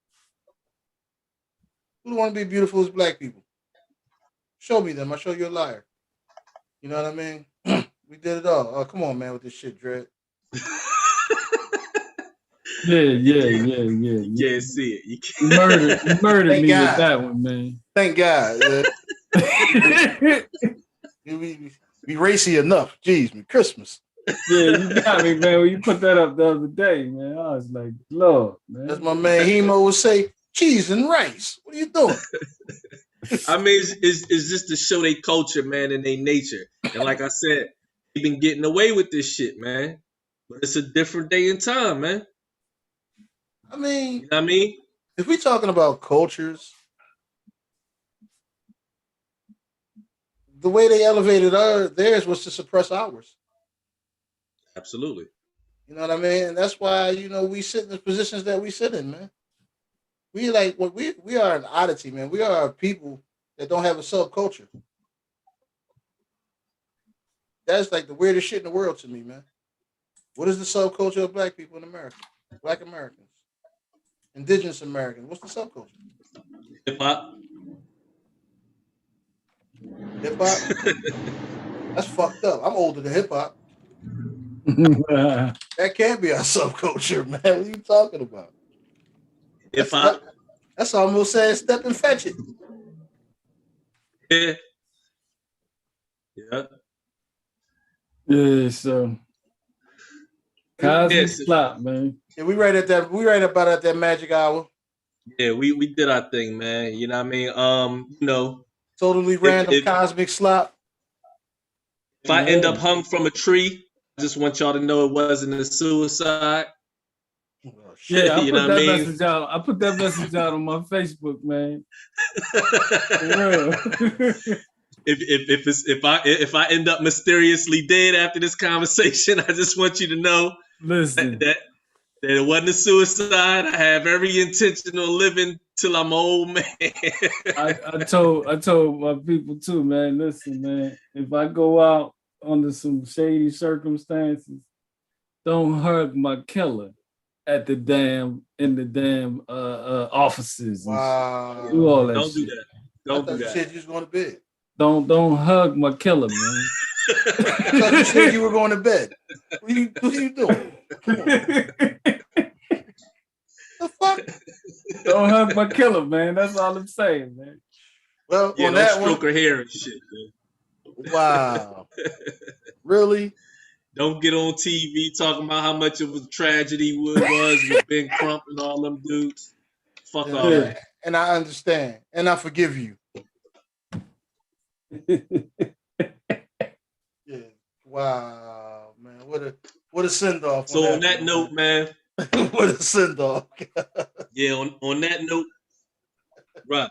Who would want to be beautiful as black people? Show me them. I'll show you a liar. You know what I mean? We did it all. Oh, come on, man, with this shit, Dread. Yeah. You can't see it. You murdered me God. With that one, man. Thank God. Be racy enough. Jeez, man, Christmas. Yeah, you got me, man. When you put that up the other day, man, I was like, Lord, man. As my man Hemo would say, cheese and rice. What are you doing? I mean, it's just to show their culture, man, and their nature. And like I said, they've been getting away with this shit, man. But it's a different day and time, man. I mean, you know what I mean? if we talking about cultures, the way they elevated theirs was to suppress ours. Absolutely. You know what I mean? And that's why we sit in the positions that we sit in, man. We like what we are an oddity, man. We are a people that don't have a subculture. That's like the weirdest shit in the world to me, man. What is the subculture of black people in America? Black Americans, indigenous Americans. What's the subculture? Hip hop. Hip hop. That's fucked up. I'm older than hip hop. That can't be our subculture, man. What are you talking about? Hip That's hop. that's almost saying step and fetch it. Yeah. Yeah. Yeah, so Cosmic Yes. Slop, man. Yeah, we right about at that magic hour. Yeah, we did our thing, man. You know what I mean? Totally if random if, cosmic slop. if I end up Yeah. hung from a tree, I just want y'all to know it wasn't a suicide. Oh, shit. Yeah, I You put know what I that mean? message out. I put that message out on my Facebook, man. For real. if I end up mysteriously dead after this conversation, I just want you to know Listen, that it wasn't a suicide. I have every intention of living till I'm an old man. I told my people too, man. Listen, man, if I go out under some shady circumstances, don't hug my killer at the damn offices and shit. Do Wow. all that Don't do shit. that. I Don't do thought you that. said you was going to bed. Don't hug my killer, man. I thought you said you were going to bed. What are you doing? Come on. The fuck? Don't hug my killer, man. That's all I'm saying, man. Well, Yeah, on don't that stroke one. her hair and shit, man. Wow. Really? Don't get on TV talking about how much of a tragedy it was with Ben Crump and all them dudes. Fuck all Yeah. that. And I understand. And I forgive you. Yeah. Wow, man. What a send off. So on that note, man. What a send off. Yeah, on that note, right.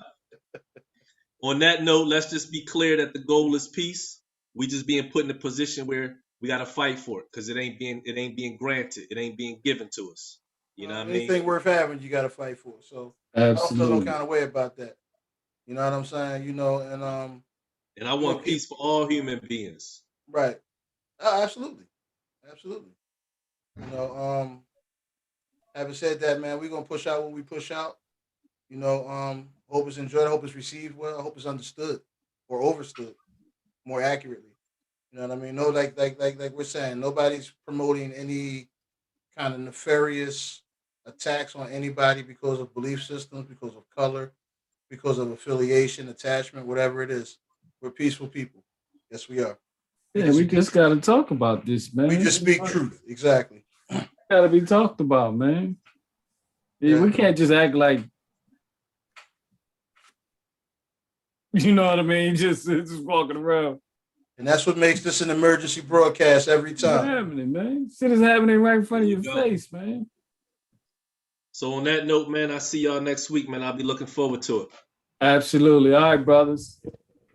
On that note, let's just be clear that the goal is peace. We just being put in a position where we got to fight for it because it ain't being granted. It ain't being given to us. You know what I mean? Anything worth having, you got to fight for. So I don't feel no kind of way about that. You know what I'm saying? And I want peace for all human beings. Right. Absolutely. Having said that, man, we're gonna push out what we push out. Hope it's enjoyed. Hope it's received well. Hope it's understood or overstood more accurately. You know what I mean? No, like we're saying, nobody's promoting any kind of nefarious attacks on anybody because of belief systems, because of color, because of affiliation, attachment, whatever it is. We're peaceful people. Yes, we are. We just gotta talk about this, man. We just speak truth. Exactly. Gotta be talked about, man. Yeah. We can't just act like, you know what I mean, just walking around. And that's what makes this an emergency broadcast every time. What's happening, man? Shit is happening right in front of your face, man. So on that note, man, I see y'all next week, man. I'll be looking forward to it. Absolutely. All right, brothers.